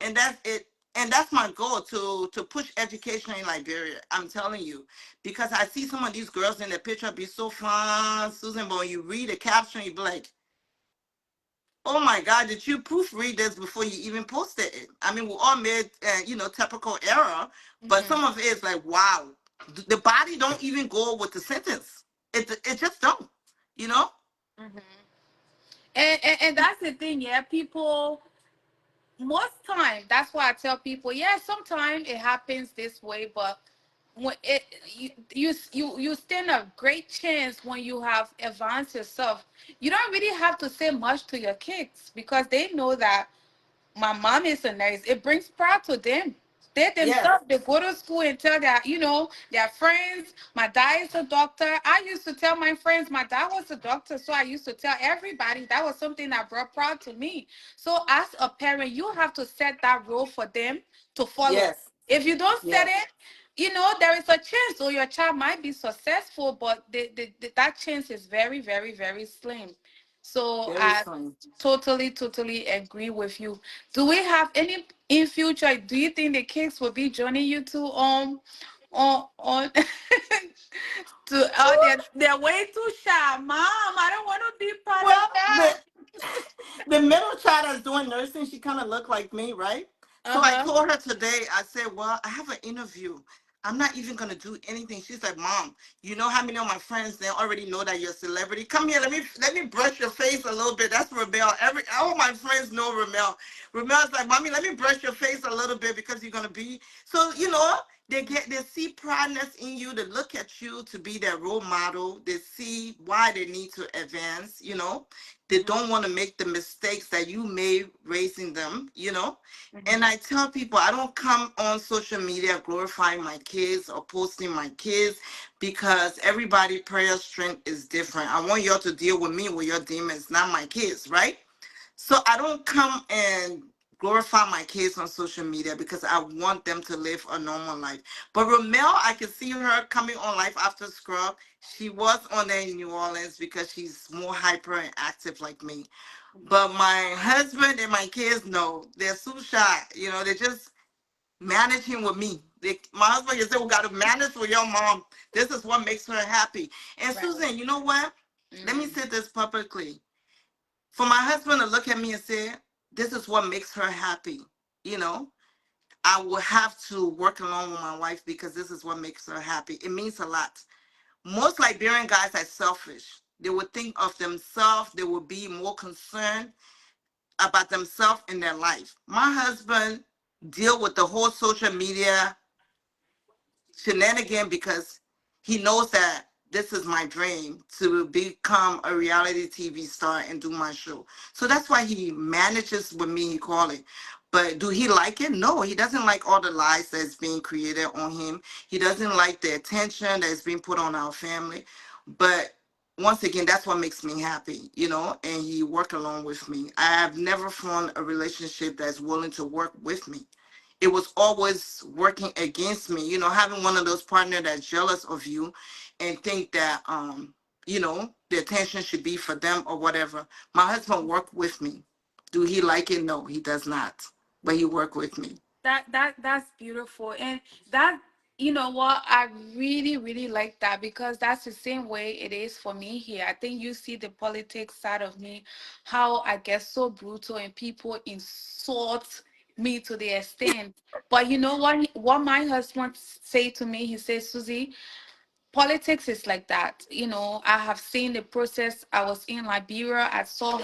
And that's it. And that's my goal to push education in Liberia. I'm telling you, because I see some of these girls in the picture be so fun, Susan. But when you read the caption, you be like, "Oh my God, did you proofread this before you even posted it?" I mean, we all made typical error, but Mhm. some of it is like, wow, the body don't even go with the sentence. It just don't, you know. Mhm. And that's the thing, yeah. People, most time, that's why I tell people, yeah, sometimes it happens this way, but when it you stand a great chance when you have advanced yourself. You don't really have to say much to your kids because they know that my mom is a nurse. It brings pride to them. They Yes, themselves, they go to school and tell their, their friends, my dad is a doctor. I used to tell my friends my dad was a doctor. So I used to tell everybody that was something that brought pride to me. So as a parent, you have to set that role for them to follow. yes, If you don't set yes. it, there is a chance, or your child might be successful, but that chance is very, very, very slim. So Very I slim. totally agree with you. Do we have any in future? Do you think the kids will be joining you to on to they're way too shy, mom? I don't want to be part of Well, that. the middle child that's doing nursing, she kind of looked like me, right? Uh So I huh. told her today, I said, well, I have an interview. I'm not even gonna do anything. She's like, Mom, you know how many of my friends they already know that you're a celebrity? Come here, let me brush your face a little bit. That's Ramel. All my friends know Ramel. Ramel's like, Mommy, let me brush your face a little bit because you're gonna be so They see proudness in you. They look at you to be their role model. They see why they need to advance. They don't want to make the mistakes that you made raising them. And Mm-hmm. I tell people I don't come on social media glorifying my kids or posting my kids, because everybody prayer strength is different. I want y'all to deal with me with your demons, not my kids, right? So I don't come and glorify my kids on social media because I want them to live a normal life. But Romel, I can see her coming on Life After Scrub. She was on there in New Orleans because she's more hyper and active like me. But my husband and my kids, no, they're so shy. They're just managing with me. My husband can say, we got to manage with your mom. This is what makes her happy. And Right. Susan, you know what? Let me Mm. say this publicly. For my husband to look at me and say, this is what makes her happy, you know, I will have to work along with my wife because this is what makes her happy. It means a lot. Most Liberian guys are selfish. They would think of themselves, they would be more concerned about themselves in their life. My husband deal with the whole social media shenanigan because he knows that this is my dream to become a reality TV star and do my show. So that's why he manages with me, he call it. But do he like it? No, he doesn't like all the lies that's being created on him. He doesn't like the attention that's being put on our family. But once again, that's what makes me happy, and he work along with me. I have never found a relationship that's willing to work with me. It was always working against me, having one of those partner that's jealous of you and think that the attention should be for them or whatever. My husband worked with me. Do he like it? No, he does not, but he worked with me. That's beautiful. And that, you know what, I really really like that, because that's the same way it is for me here. I think you see the politics side of me, how I get so brutal and people insult me to the extent. But you know what my husband say to me, he says, Susie, politics is like that. I have seen the process. I was in Liberia. I saw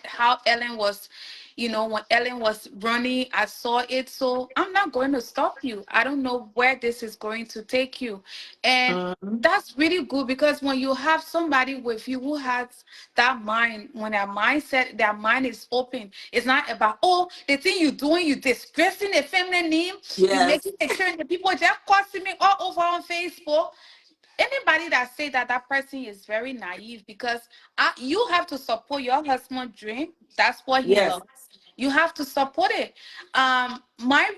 how Ellen was, when Ellen was running, I saw it. So I'm not going to stop you. I don't know where this is going to take you. And Mhm. that's really good, because when you have somebody with you who has that mind, when their mind is open, it's not about, oh, the thing you're doing, you disgracing the family name, you Yes. making it sure the people just cussing me all over on Facebook. Anybody that say that, that person is very naive, because you have to support your husband's dream. That's what he Yes. loves. You have to support it. My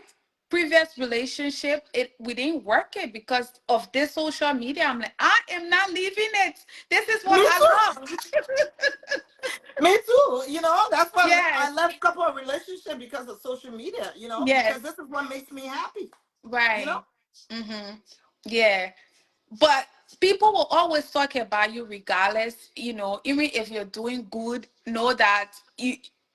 previous relationship, we didn't work it because of this social media. I'm like, I am not leaving it. This is what Me too. I love. Me too. That's why Yes, I left a couple of relationships because of social media, because yes, this is what makes me happy, you know? right. Mm-hmm. Yeah. But people will always talk about you regardless, even if you're doing good, know that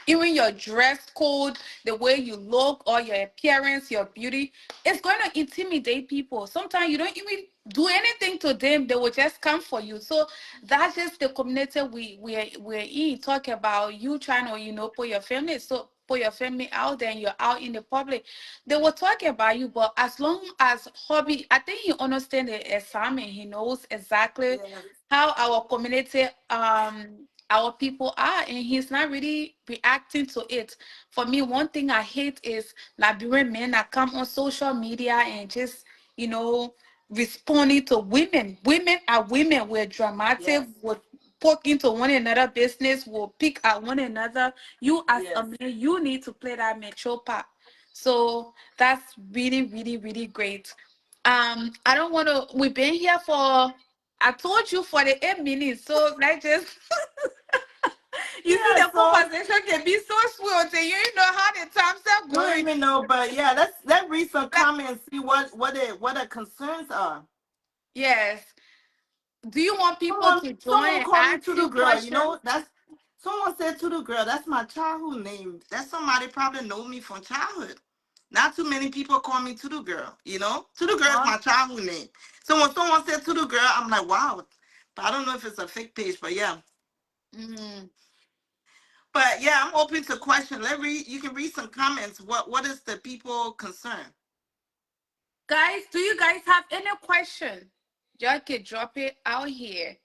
even your dress code, the way you look, or your appearance, your beauty, it's going to intimidate people. Sometimes you don't even do anything to them, they will just come for you. So that's just the community we're in. Talk about you trying to, put your family out there, and you're out in the public, they will talk about you. But as long as hobby, I think he understands the assignment. He knows exactly Yes. how our community, our people are, and he's not really reacting to it. For me, one thing I hate is Liberian men that come on social media and just, you know, responding to women. Women are women. We're dramatic. Yes. We're poke into one another business. We'll pick at one another. You as a Yes. man, you need to play that mature part. So that's really, really, really great. I don't want to. We've been here for. I told you 48 minutes. So let's just. You see, Yeah, the so conversation can be so smooth, and you know how the times are don't going. even know, but yeah, let's read some Like, comments, see what the concerns are. yes. Do you want people Someone to join someone and called me ask to the you girl. questions? That's someone said to the girl. That's my childhood name. That's somebody probably know me from childhood. Not too many people call me to the girl. To the girl is Huh? my childhood name. So when someone said to the girl, I'm like, wow. But I don't know if it's a fake page, but yeah. Mm. But yeah, I'm open to question. Let read. You can read some comments. What is the people concern? Guys, do you guys have any question? Y'all can drop it out here.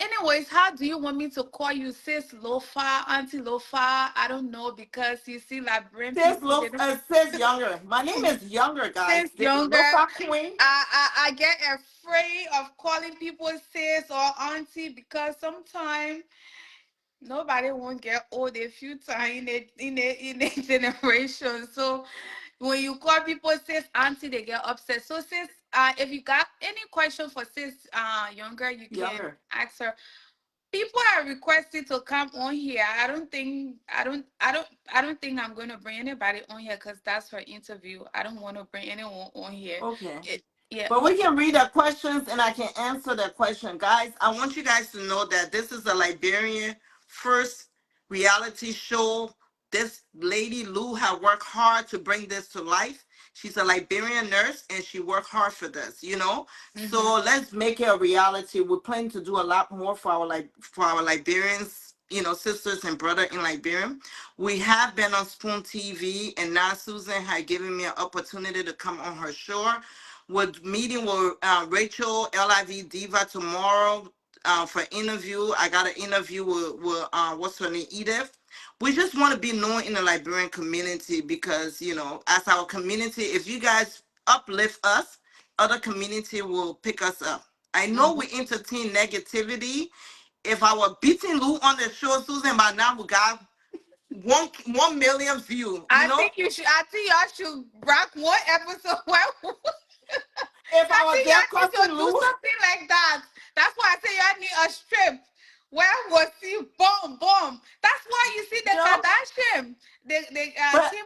Anyways, how do you want me to call you, sis Lofa, Auntie Lofa? I don't know, because you see, Liberian people, they don't. Says younger. My name is younger, guys. Sis younger, Lofa Queen. I get afraid of calling people sis or auntie, because sometimes nobody won't get old a few times in a generation. So when you call people sis auntie, they get upset. So sis, if you got any question for sis younger, you can Younger. ask her. People are requested to come on here. I don't think I'm going to bring anybody on here, because that's her interview. I don't want to bring anyone on here. Okay. It, yeah, But we okay. can read the questions and I can answer the question. Guys, I want you guys to know that this is a Liberian first reality show. This lady, Lou, had worked hard to bring this to life. She's a Liberian nurse and she worked hard for this, you know? Mm-hmm. So let's make it a reality. We're planning to do a lot more for our Liberians, you know, sisters and brother in Liberia. We have been on Spoon TV, and now Susan had given me an opportunity to come on her show. We're meeting with Rachel LIV Diva tomorrow for interview. I got an interview with what's her name, Edith. We just want to be known in the Liberian community because, you know, as our community, if you guys uplift us, other community will pick us up. I know Mm-hmm. we entertain negativity. If I were beating Lou on the show, Susan, by now we got 1 million view, you I know? think you should. I think y'all should rock one episode where If I I was think there y'all need to cussing do Lou, something like that. That's why I say y'all need a strip. Where was he? Boom, boom. That's why you see the you know? Kardashian. The But team.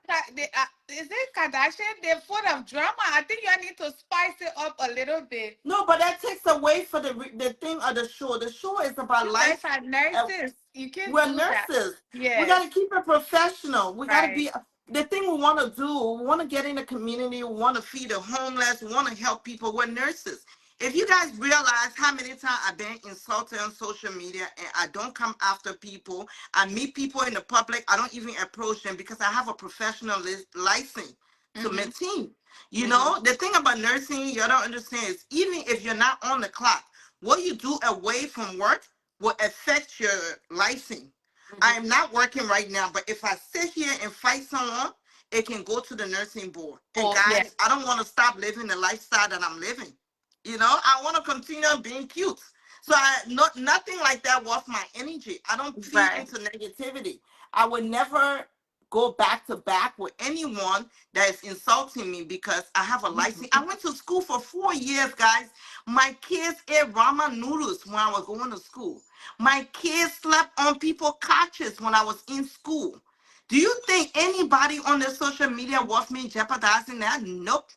Is it Kardashian? They're full of drama. I think y'all need to spice it up a little bit. no, but that takes away for the thing of the show. The show is about You guys life. are nurses. You can We're do that. nurses. We Yes. got to keep it professional. We got to Right. be the thing we want to do. We want to get in the community. We want to feed the homeless. We want to help people. We're nurses. If you guys realize how many times I've been insulted on social media and I don't come after people, I meet people in the public, I don't even approach them because I have a professional license to Mm-hmm. maintain. You Mm-hmm. know, the thing about nursing, you don't understand is even if you're not on the clock, what you do away from work will affect your license. I Mm-hmm. am not working right now, but if I sit here and fight someone, it can go to the nursing board. And Oh, yeah. guys, I don't want to stop living the lifestyle that I'm living. You know, I want to continue being cute. So nothing like that worth my energy. I don't feed Right. into negativity. I would never go back to back with anyone that is insulting me because I have a license. I went to school for 4 years, guys. My kids ate ramen noodles when I was going to school. My kids slept on people's couches when I was in school. Do you think anybody on the social media worth me jeopardizing that? Nope.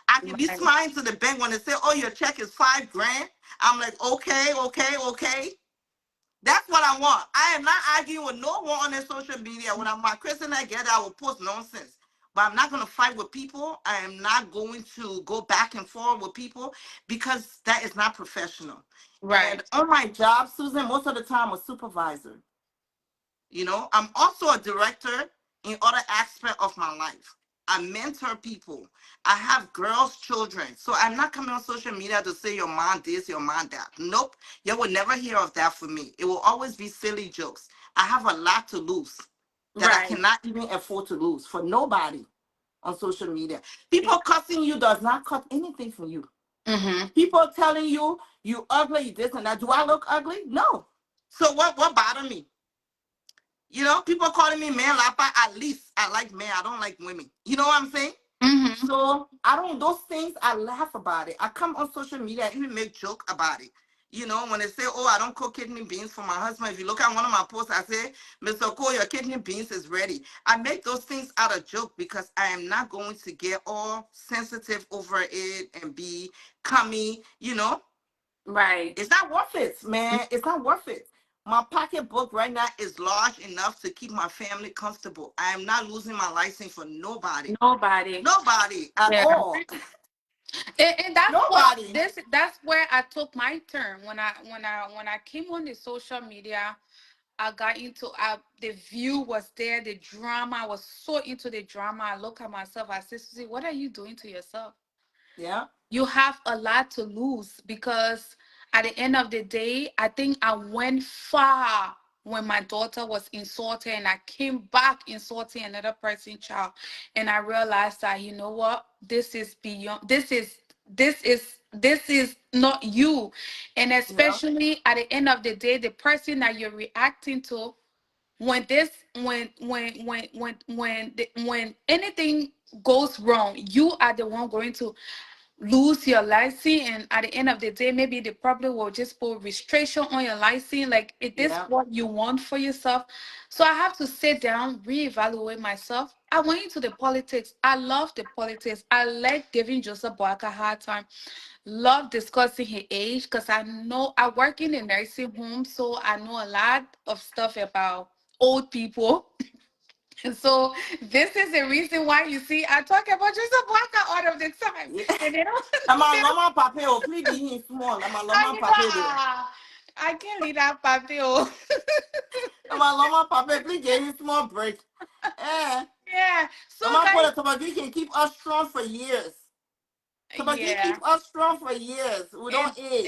I can be Right. smiling to the bank when they say, "Oh, your check is 5 grand." I'm like, okay, okay, okay. That's what I want. I am not arguing with no one on the social media. When I'm my Christian, I get I will post nonsense. But I'm not going to fight with people. I am not going to go back and forth with people because that is not professional. And Right. on my job, Susan, most of the time, I'm a supervisor. You know, I'm also a director in other aspect of my life. I mentor people. I have girls, children. So I'm not coming on social media to say your mom this, your mom that. Nope. You will never hear of that from me. It will always be silly jokes. I have a lot to lose that I Right. cannot even afford to lose for nobody on social media. People cussing you does not cut anything from you. Mm-hmm. People telling you you ugly, this and that. Do I look ugly? No. So what bother me? You know, people calling me man lapa. At least I like men. I don't like women. You know what I'm saying? Mm-hmm. So I don't those things. I laugh about it. I come on social media. I even make joke about it. You know, when they say, "Oh, I don't cook kidney beans for my husband." If you look at one of my posts, I say, "Mr. Cole, your kidney beans is ready." I make those things out of joke because I am not going to get all sensitive over it and be cummy. You know, Right. it's not worth it, man. It's not worth it. My pocketbook right now is large enough to keep my family comfortable. I am not losing my license for nobody. Nobody. Nobody at Yeah. all. And that's what Nobody. that's where I took my turn when I came on the social media. I got into the view was there, the drama. I was so into the drama. I look at myself, I say, Susie, what are you doing to yourself? Yeah. You have a lot to lose because at the end of the day, I think I went far when my daughter was insulted and I came back insulting another person's child. And I realized that, you know what? This is beyond, this is not you. And Yeah. especially at the end of the day, the person that you're reacting to, when this when anything goes wrong, you are the one going to lose your license, and at the end of the day maybe the probably will just put restriction on your license. Like, is this Yeah. what you want for yourself? So I have to sit down, reevaluate myself. I went into the politics. I love the politics. I like giving Joseph Boaka a hard time, love discussing his age, because I know I work in a nursing home, so I know a lot of stuff about old people. So this is the reason why you see I talk about Joseph Boaka all of the time, Yeah. and they don't, I'm a they don't. loma papel. Please be him small. I'm a I loma you know, papel there. I can't leave that puppy. Oh. I'm a loma papel. Please get him small break. Eh. Yeah. So Loma put guys, a tabagi can keep us strong for years. Tabagi yeah. keep us strong for years. We it, don't age.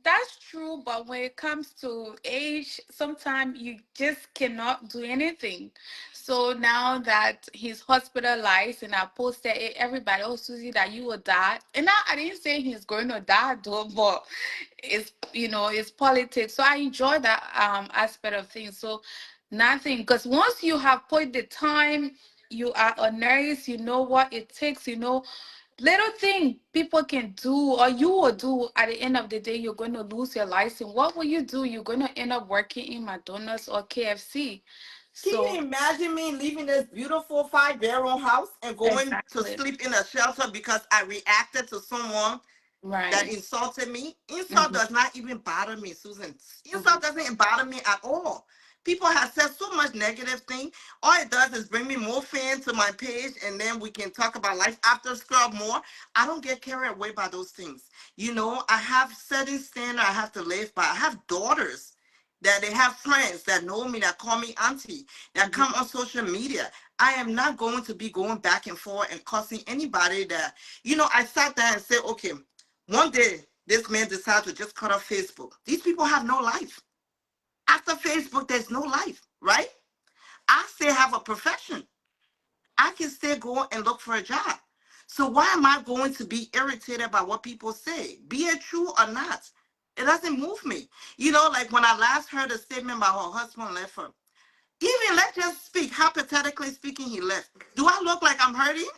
that's true, but when it comes to age, sometimes you just cannot do anything. So now that he's hospitalized and I posted it, everybody, oh Susie, that you will die. And I didn't say he's going to die though, but it's, it's politics. So I enjoy that aspect of things. So nothing, because once you have put the time, you are a nurse, you know what it takes, little thing people can do or you will do. At the end of the day, you're going to lose your license. What will you do? You're going to end up working in McDonald's or KFC. Can So you imagine me leaving this beautiful 5 bedroom house and going to exactly. sleep in a shelter because I reacted to someone that Right. insulted me? Insult Hmm. does not even bother me, Susan. Hmm. Insult doesn't bother me at all. People have said so much negative thing. All it does is bring me more fans to my page, and then we can talk about life after scrub more. I don't get carried away by those things. I have certain standard I have to live by. I have daughters that they have friends that know me, that call me auntie, that Hmm. come on social media. I am not going to be going back and forth and cussing anybody that, I sat there and said, okay, one day, this man decided to just cut off Facebook. These people have no life. After Facebook, there's no life, right? I still have a profession. I can still go and look for a job. So why am I going to be irritated by what people say? Be it true or not. It doesn't move me. Like when I last heard a statement about her husband left her. Even let's just speak, hypothetically speaking, he left. Do I look like I'm hurting?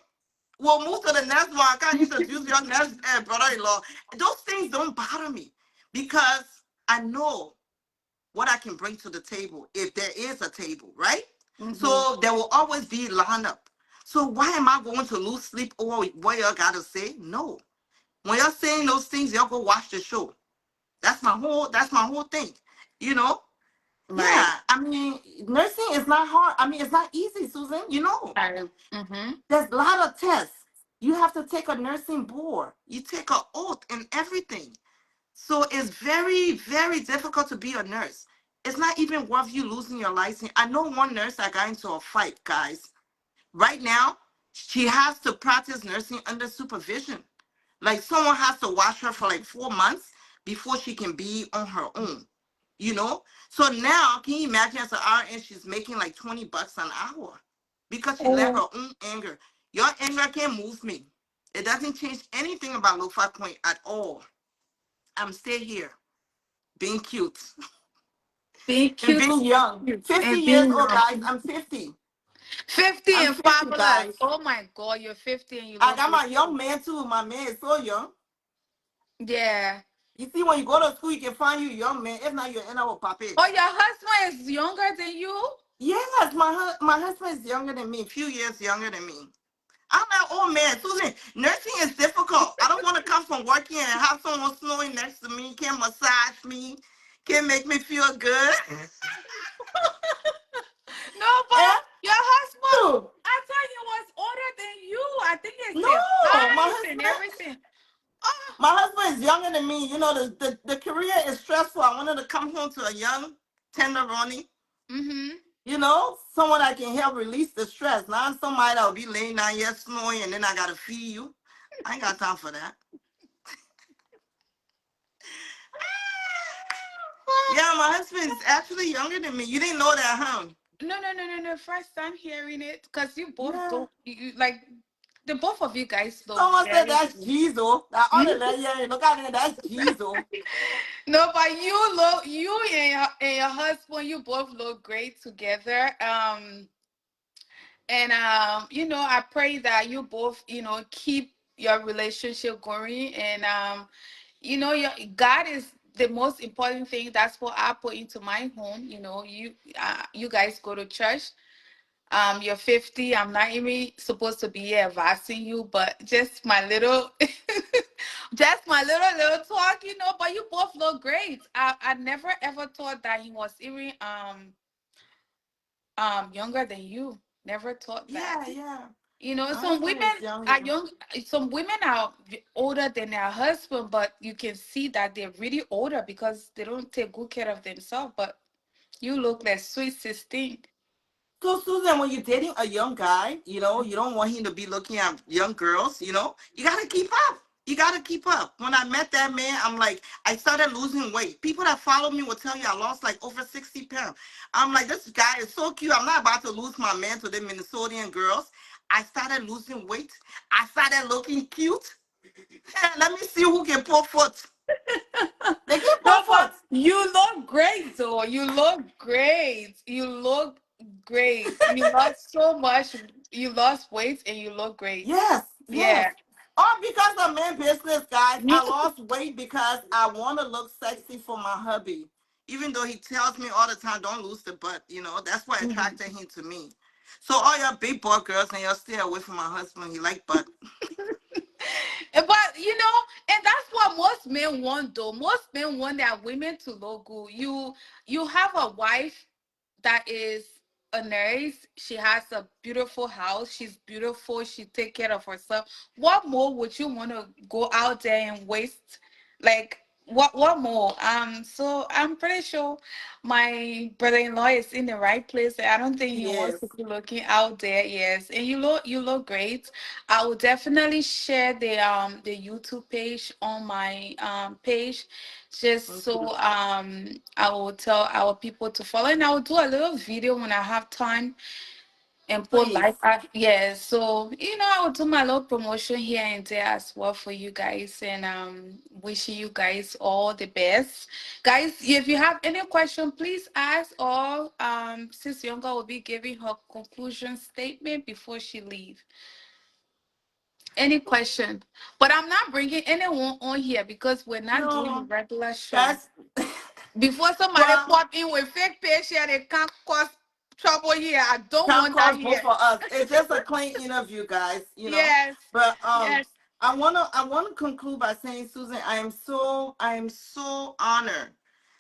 Well, most of the next one, I can't introduce your next brother-in-law. Those things don't bother me because I know what I can bring to the table if there is a table, right? Hmm. So there will always be lineup. So why am I going to lose sleep over what y'all gotta say? No. When y'all saying those things, y'all go watch the show. That's my whole thing. You know? Right. Yeah. I mean, nursing is not hard. I mean, it's not easy, Susan. Right. Hmm. There's a lot of tests. You have to take a nursing board. You take an oath and everything. So it's very, very difficult to be a nurse. It's not even worth you losing your license. I know one nurse that got into a fight, guys. Right now, she has to practice nursing under supervision. Like someone has to watch her for like 4 months before she can be on her own. So now, can you imagine as an RN, she's making like $20 an hour because she let Oh, her own anger. Your anger can't move me. It doesn't change anything about Lofa Point at all. I'm still here, being cute being and cute, being young. cute 50 and years being old, guys. young. I'm 50. 50 I'm and 50, fabulous. guys. Oh my God, you're 50 and you I look got my young beautiful. man too. My man is so young. Yeah. You see, when you go to school, you can find you a young man. If not, you end up with Papi. Oh, your husband is younger than you? Yes, my husband is younger than me, a few years younger than me. I'm an old man. Susan, nursing is difficult. I don't want to come from working and have someone snoring next to me, can massage me, can make me feel good. No, but And your husband, dude, I thought he was older than you. I think it's no, the my height and husband, everything. Oh, my husband is younger than me. The career is stressful. I wanted to come home to a young. tenderoni. Mm-hmm. Someone that can help release the stress. Not somebody that'll be laying down here snoring and then I gotta feed you. I ain't got time for that. Yeah, my husband is actually younger than me. You didn't know that, huh? No, no, no, no, no. First time hearing it, because you both Yeah. don't, like, the both of you guys look Someone said very that's Jizo. That other that yeah, look at it, that's Jizo. No, but you look, you and your husband, you both look great together. I pray that you both, keep your relationship going, and your God is the most important thing. That's what I put into my home. You guys go to church. You're 50. I'm not even supposed to be here advising you, but just my little, just my little talk. But you both look great. I never ever thought that he was even younger than you. Never thought that. Yeah, yeah. My Some husband women is are younger. young. Some women are older than their husband, but you can see that they're really older because they don't take good care of themselves. But you look like sweet 16. So Susan, when you're dating a young guy, you don't want him to be looking at young girls, you gotta keep up. You gotta keep up. When I met that man, I'm like, I started losing weight. People that follow me will tell you I lost like over 60 pounds. I'm like, this guy is so cute. I'm not about to lose my man to the Minnesotan girls. I started losing weight. I started looking cute. Let me see who can pull foot. They can pull No, but foot. you look great, though. You look great. You look great. You lost so much. You lost weight and you look great. Yes, yes. Yeah. All because of man business, guys. I lost weight because I want to look sexy for my hubby. Even though he tells me all the time, don't lose the butt, that's what attracted him to me. So all your big boy girls and y'all stay away from my husband. He like butt. But and that's what most men want, though. Most men want their women to look good. You have a wife that is a nurse. She has a beautiful house. She's beautiful. She take care of herself. What more would you want to go out there and waste? Like, what more? So I'm pretty sure my brother-in-law is in the right place. I don't think he wants Yes. to be looking out there. Yes, and you look great. I will definitely share the YouTube page on my page, just Okay. so I will tell our people to follow, and I will do a little video when I have time and put live. Please. Yeah, so I will do my little promotion here and there as well for you guys, and wishing you guys all the best, guys. If you have any question, please ask. Or Sis Younger will be giving her conclusion statement before she leave. Any question? But I'm not bringing anyone on here because we're not doing a No, regular show. that's Before somebody well. pop in with fake page here, they can't cause trouble here. I don't Come want that cause both here. for us. It's just a clean interview, guys. Yes, But yes. I wanna conclude by saying, Susan, I am so honored.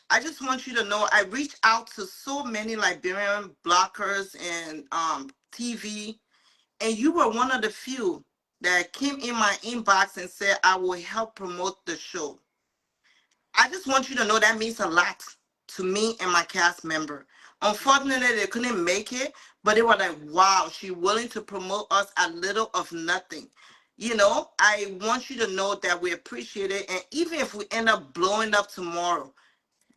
I just want you to know I reached out to so many Liberian bloggers and TV, and you were one of the few that came in my inbox and said I will help promote the show. I just want you to know that means a lot to me and my cast member. Unfortunately, they couldn't make it, but they were like, wow, she willing to promote us a little of nothing. I want you to know that we appreciate it. And even if we end up blowing up tomorrow,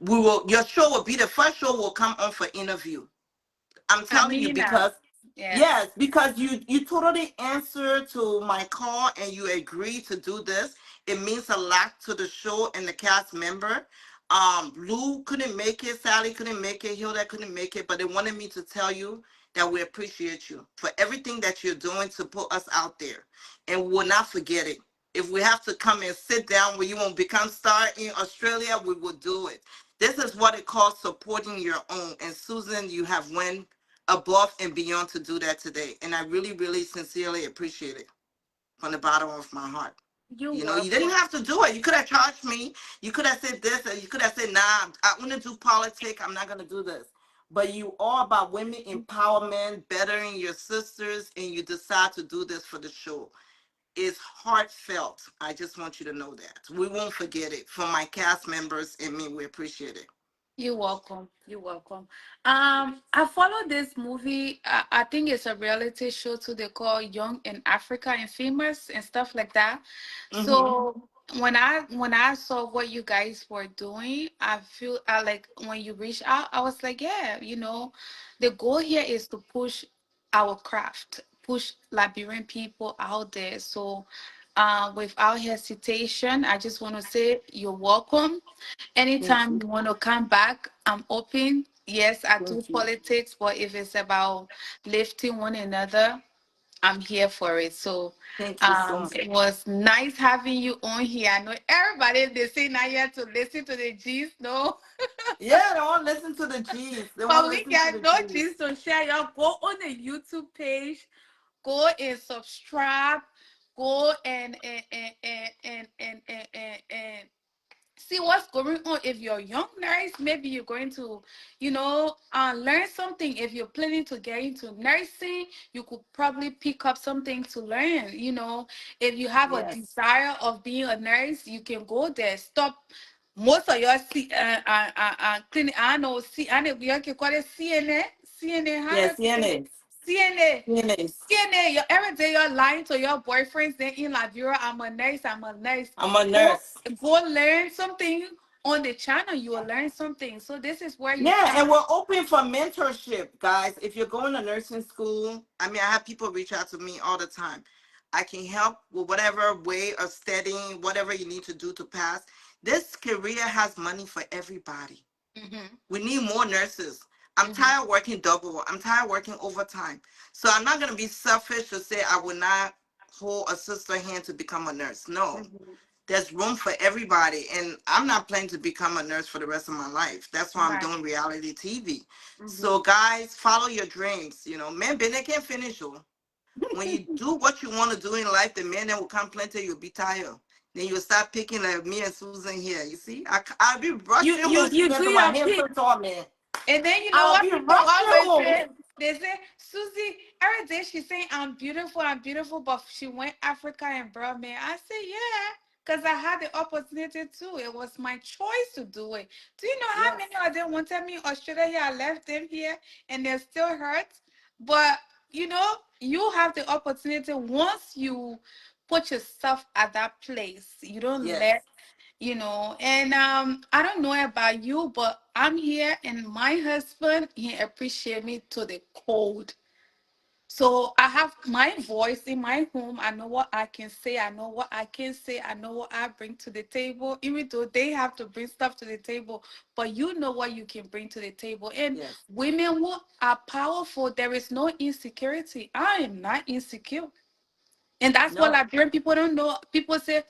your show will be the first show will come on for interview. I'm telling you Amina. because Yes. yes, because you totally answered to my call and you agreed to do this. It means a lot to the show and the cast member. Lou couldn't make it, Sally couldn't make it, Hilda couldn't make it, but they wanted me to tell you that we appreciate you for everything that you're doing to put us out there. And we will not forget it. If we have to come and sit down where you won't become star in Australia, we will do it. This is what it calls supporting your own. And Susan, you have went above and beyond to do that today. And I really, really sincerely appreciate it from the bottom of my heart. You're You didn't welcome. have to do it. You could have charged me. You could have said this, and you could have said, nah, I want to do politics. I'm not going to do this. But you are about women empowerment, bettering your sisters, and you decide to do this for the show. It's heartfelt. I just want you to know that. We won't forget it. For my cast members and me, we appreciate it. You're welcome. You're welcome. I follow this movie. I think it's a reality show too. They call Young in Africa and Famous and stuff like that. Mm-hmm. So when I saw what you guys were doing, I feel I like when you reach out, I was like, yeah, the goal here is to push our craft, push Liberian people out there. So without hesitation, I just want to say you're welcome. Thank Anytime you. you want to come back, I'm open. Yes, I do Thank you. politics, but if it's about lifting one another, I'm here for it. So Thank you so much. it was nice having you on here. I know everybody they say not yet to listen to the G's, no. Yeah, they won't listen to the G's. They But won't we listen to got the no G's. G's to share. Y'all go on the YouTube page, go and subscribe, go and see what's going on. If you're young nurse, maybe you're going to learn something. If you're planning to get into nursing, you could probably pick up something to learn. If you have a Yes. desire of being a nurse, you can go there. Stop most of your clinic. I know, see, I know you can call it CNA. CNA, how you Yes, say it? CNAs. CNA. CNAs. CNA, every day you're lying to your boyfriends. Then in Liberia, I'm a nurse. I'm a nurse. I'm a Go, nurse. go learn something on the channel. You will learn something. So this is where you Yeah, come. and we're open for mentorship, guys. If you're going to nursing school, I mean, I have people reach out to me all the time. I can help with whatever way of studying, whatever you need to do to pass. This career has money for everybody. Hmm. We need more nurses. I'm Hmm. tired of working double. I'm tired of working overtime. So I'm not going to be selfish to say I will not hold a sister hand to become a nurse. No, Hmm. there's room for everybody, and I'm not planning to become a nurse for the rest of my life. That's why I'm Right. doing reality TV. So Hmm. guys, follow your dreams. Men they can't finish you. When you do what you want to do in life, the men that will come plenty, you'll be tired. Then you'll start picking like me and Susan here. You see, I'll be You rushing you home to you get do to my your pick. handsome tall man. And then you know I'll what be people rushing always home. say? They say, Susie, every day she's saying I'm beautiful, but she went Africa and brought me. I say, yeah, because I had the opportunity too. It was my choice to do it. Do you know how Yes, many of them wanted me in Australia here? I left them here and they're still hurt. But you have the opportunity once you put yourself at that place. You don't yes. and I don't know about you, but I'm here and my husband, he appreciate me to the cold. So I have my voice in my home. I know what I can say. I know what I can say. I know what I bring to the table, even though they have to bring stuff to the table. But you know what you can bring to the table. And Yes. women who are powerful, there is no insecurity. I am not insecure. And that's what No. Liberian people don't know. People say,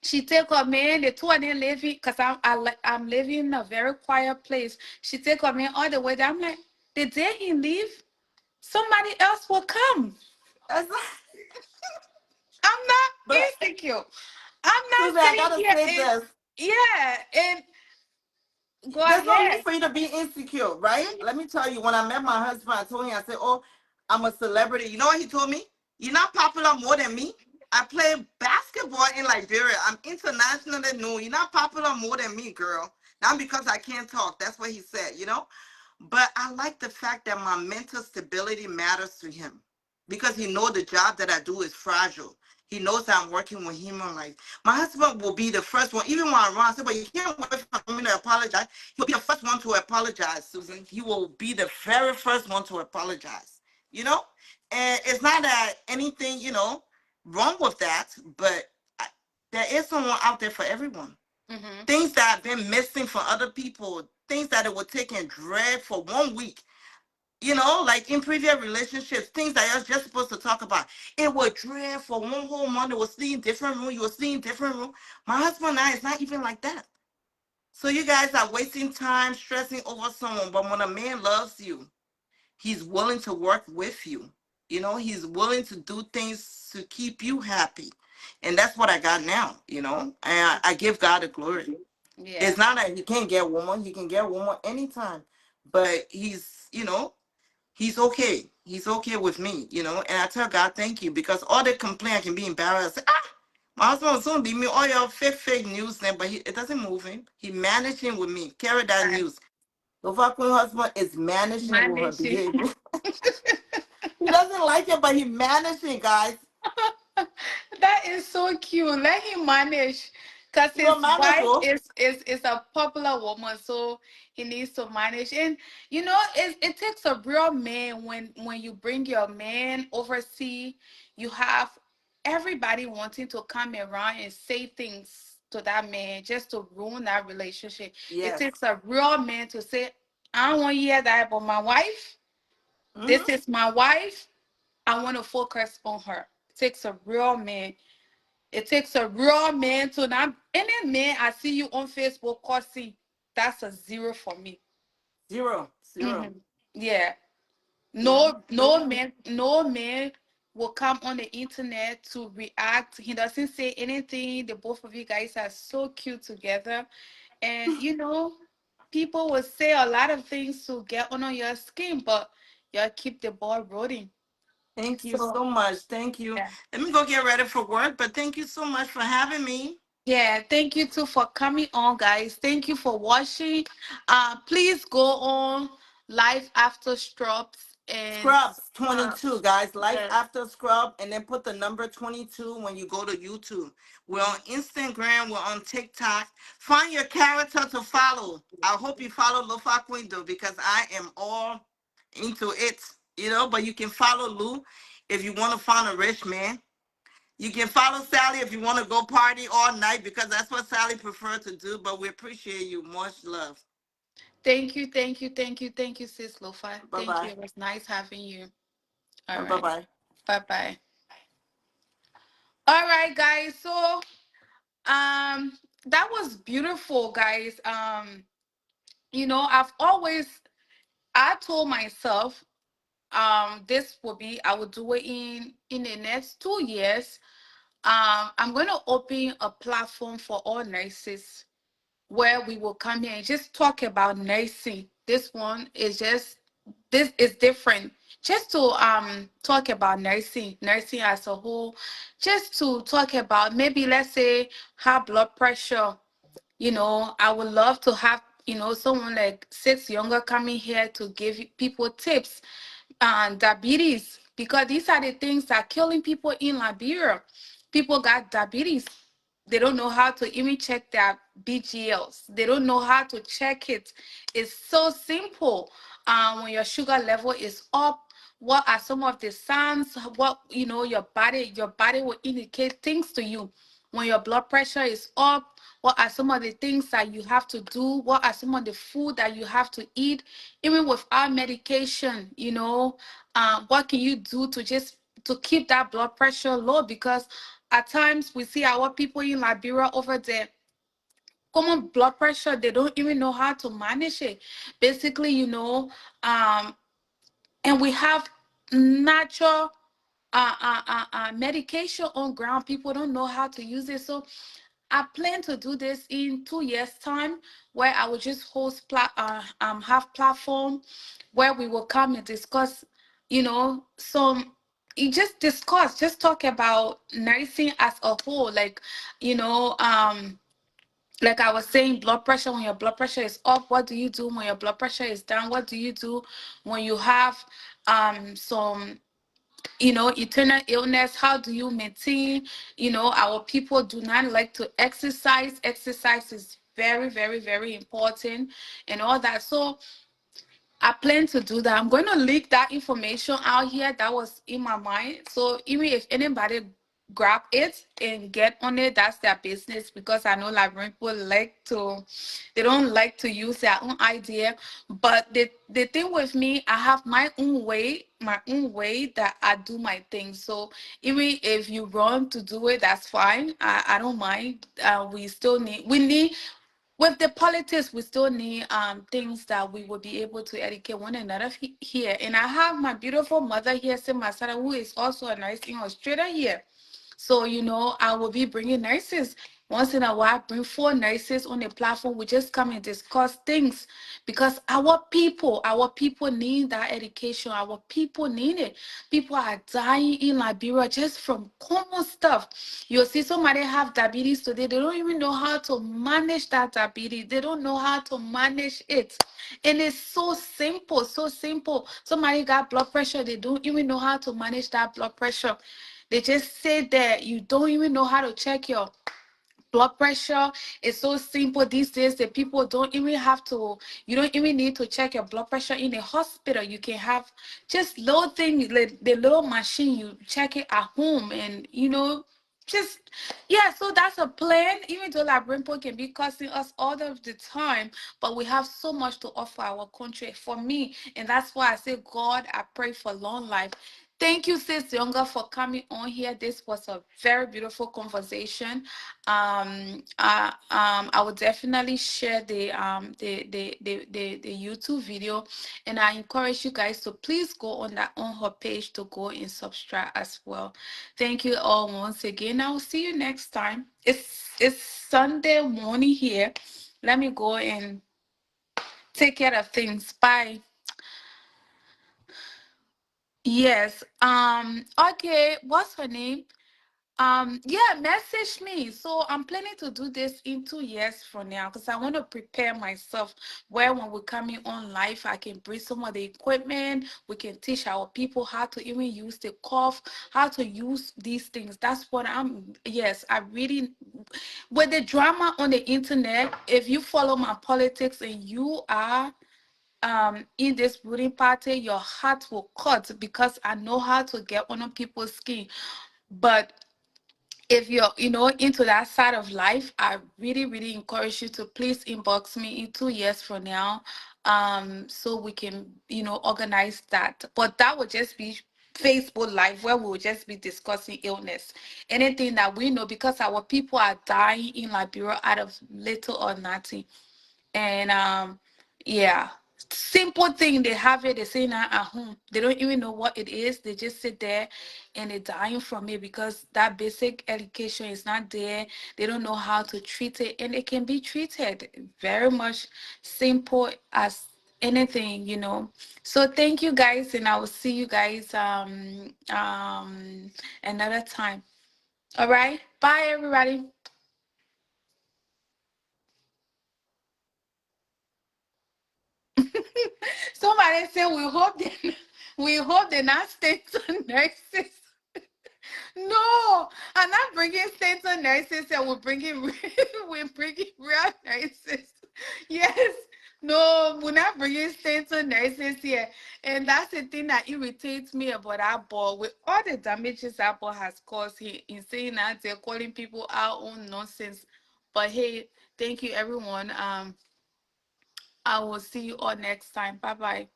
she take her man, the two of them living, because I'm living in a very quiet place. She take her man all the way there. I'm like, the day he leave, somebody else will come. That's I'm not but insecure. I'm not Susan, I sitting gotta here say and this. yeah, and go There's no need ahead. for you to be insecure, right? Mhm. Let me tell you, when I met my husband, I told him, I said, "Oh, I'm a celebrity." You know what he told me? "You're not popular more than me. I play basketball in Liberia. I'm internationally known. You're not popular more than me, girl. Not because I can't talk." That's what he said. But I like the fact that my mental stability matters to him because he knows the job that I do is fragile. He knows that I'm working with human life. My husband will be the first one, even when I run, I said, "But you can't wait for me to apologize." He'll be the first one to apologize, Susan. He will be the very first one to apologize. You know? And it's not that anything wrong with that, but I, there is someone out there for everyone. Mhm. Things that have been missing for other people, things that it would take and drag for 1 week, like in previous relationships, things that you're just supposed to talk about. It would drag for one whole month. It was sleep in different room. You were sleeping in different room. My husband and I, it's not even like that. So you guys are wasting time stressing over someone. But when a man loves you, he's willing to work with you. He's willing to do things to keep you happy. And that's what I got now. And I give God the glory. Yeah. It's not that he can't get a woman. He can get a woman anytime. But he's okay. He's okay with me. And I tell God, thank you, because all the complaint I can be embarrassed. My husband will soon leave me all your fake news then, but it doesn't move him. He managing with me, carry that Right. news. The fucking husband is managing with her Managing. behavior. He doesn't like it, but he managing, guys. That is so cute. Let him manage. Cause He his gonna manage, wife oh. is a popular woman, so he needs to manage. And you know, it takes a real man when you bring your man overseas. You have everybody wanting to come around and say things to that man just to ruin that relationship. It Yes. takes a real man to say, I don't want to hear that about my wife. This Mm-hmm. is my wife. I want to focus on her. It takes a real man. It takes a real man to not any man I see you on Facebook cussing. That's a zero for me. Zero. Zero. Yeah. Yeah. No man, no man will come on the internet to react. He doesn't say anything. The both of you guys are so cute together. And you know, people will say a lot of things to get under your skin, but you keep the ball rolling. Thank you So so much. Thank you. yeah. Let me go get ready for work, but thank you so much for having me. Yeah, thank you too for coming on, guys. Thank you for watching. Please go on live after Strops and Scrubs 22, guys. Life yes. after scrub, and then put the number 22 when you go to YouTube. We're on Instagram, we're on TikTok. Find your character to follow. I hope you follow Lofa Quinto because I am all into it, but you can follow Lou if you want to find a rich man. You can follow Sally if you want to go party all night because that's what Sally prefer to do, but we appreciate you. Much love. Thank you, thank you, thank you, thank you, sis Lofa. Thank you. Bye-bye. It was nice having you. All right. Bye-bye. Bye bye. All right, guys. So that was beautiful, guys. I've always I told myself this will be I will do it in the next 2 years. I'm going to open a platform for all nurses where we will come here and just talk about nursing. This is different. Just to talk about nursing as a whole, just to talk about maybe let's say high blood pressure. I would love to have someone like Six Younger coming here to give people tips on diabetes because these are the things that are killing people in Liberia. People got diabetes. They don't know how to even check their BGLs. They don't know how to check it. It's so simple. When your sugar level is up, what are some of the signs? What your body will indicate things to you. When your blood pressure is up, what are some of the things that you have to do? What are some of the food that you have to eat? Even without medication, what can you do to just to keep that blood pressure low? Because at times we see our people in Liberia over there common blood pressure, they don't even know how to manage it. Basically, um and we have natural medication on ground. People don't know how to use it. So I plan to do this in 2 years time, where I will just have platform where we will come and discuss, some you just talk about nursing as a whole, like I was saying, blood pressure. When your blood pressure is up, what do you do? When your blood pressure is down, what do you do? When you have some eternal illness, how do you maintain? Our people do not like to exercise. Exercise is very, very, very important and all that. So I plan to do that. I'm going to leak that information out here that was in my mind. So even if anybody grab it and get on it, that's their business, because I know Liberian people they don't like to use their own idea. But the thing with me, I have my own way that I do my thing. So even if you run to do it, that's fine. I don't mind. We need with the politics, we still need things that we will be able to educate one another here. And I have my beautiful mother here, Masada, who is also a nurse in Australia here. So I will be bringing nurses Once in a while, bring 4 nurses on the platform. We just come and discuss things because our people need that education. Our people need it. People are dying in Liberia just from common stuff. You'll see somebody have diabetes today. They don't even know how to manage that diabetes. They don't know how to manage it. And it's so simple, so simple. Somebody got blood pressure. They don't even know how to manage that blood pressure. They just say that you don't even know how to check your blood pressure. Is so simple these days that people don't even have to, you don't even need to check your blood pressure in a hospital. You can have just little thing, like the little machine, you check it at home. And just, yeah, so that's a plan. Even though like rainbow can be costing us all of the time, but we have so much to offer our country, for me. And that's why I say, God, I pray for long life. Thank you, Sis Younger, for coming on here. This was a very beautiful conversation. I would definitely share the YouTube video, and I encourage you guys to please go on her page to go and subscribe as well. Thank you all once again. I will see you next time. It's Sunday morning here. Let me go and take care of things. Bye. Yes. Okay. What's her name? Yeah, message me. So I'm planning to do this in 2 years from now because I want to prepare myself where when we're coming on live, I can bring some of the equipment. We can teach our people how to even use the cough, how to use these things. That's what yes, I really, with the drama on the internet, if you follow my politics and you are in this ruling party, your heart will cut because I know how to get on people's skin. But if you're into that side of life, I really really encourage you to please inbox me in 2 years from now, so we can organize that. But that would just be Facebook live where we will just be discussing illness, anything that we know, because our people are dying in Liberia out of little or nothing. And yeah, simple thing, they have it, they say now at home, they don't even know what it is. They just sit there and they're dying from it because that basic education is not there. They don't know how to treat it, and it can be treated very much simple as anything. So thank you guys, and I will see you guys another time. All right, bye everybody. Somebody said we hope they're not states and nurses. No, I'm not bringing states and nurses, and we're bringing we're bringing real nurses. Yes, no, we're not bringing states and nurses here, and that's the thing that irritates me about our ball. With all the damages our ball has caused, he in saying that they're calling people out on nonsense. But hey, thank you everyone. I will see you all next time. Bye bye.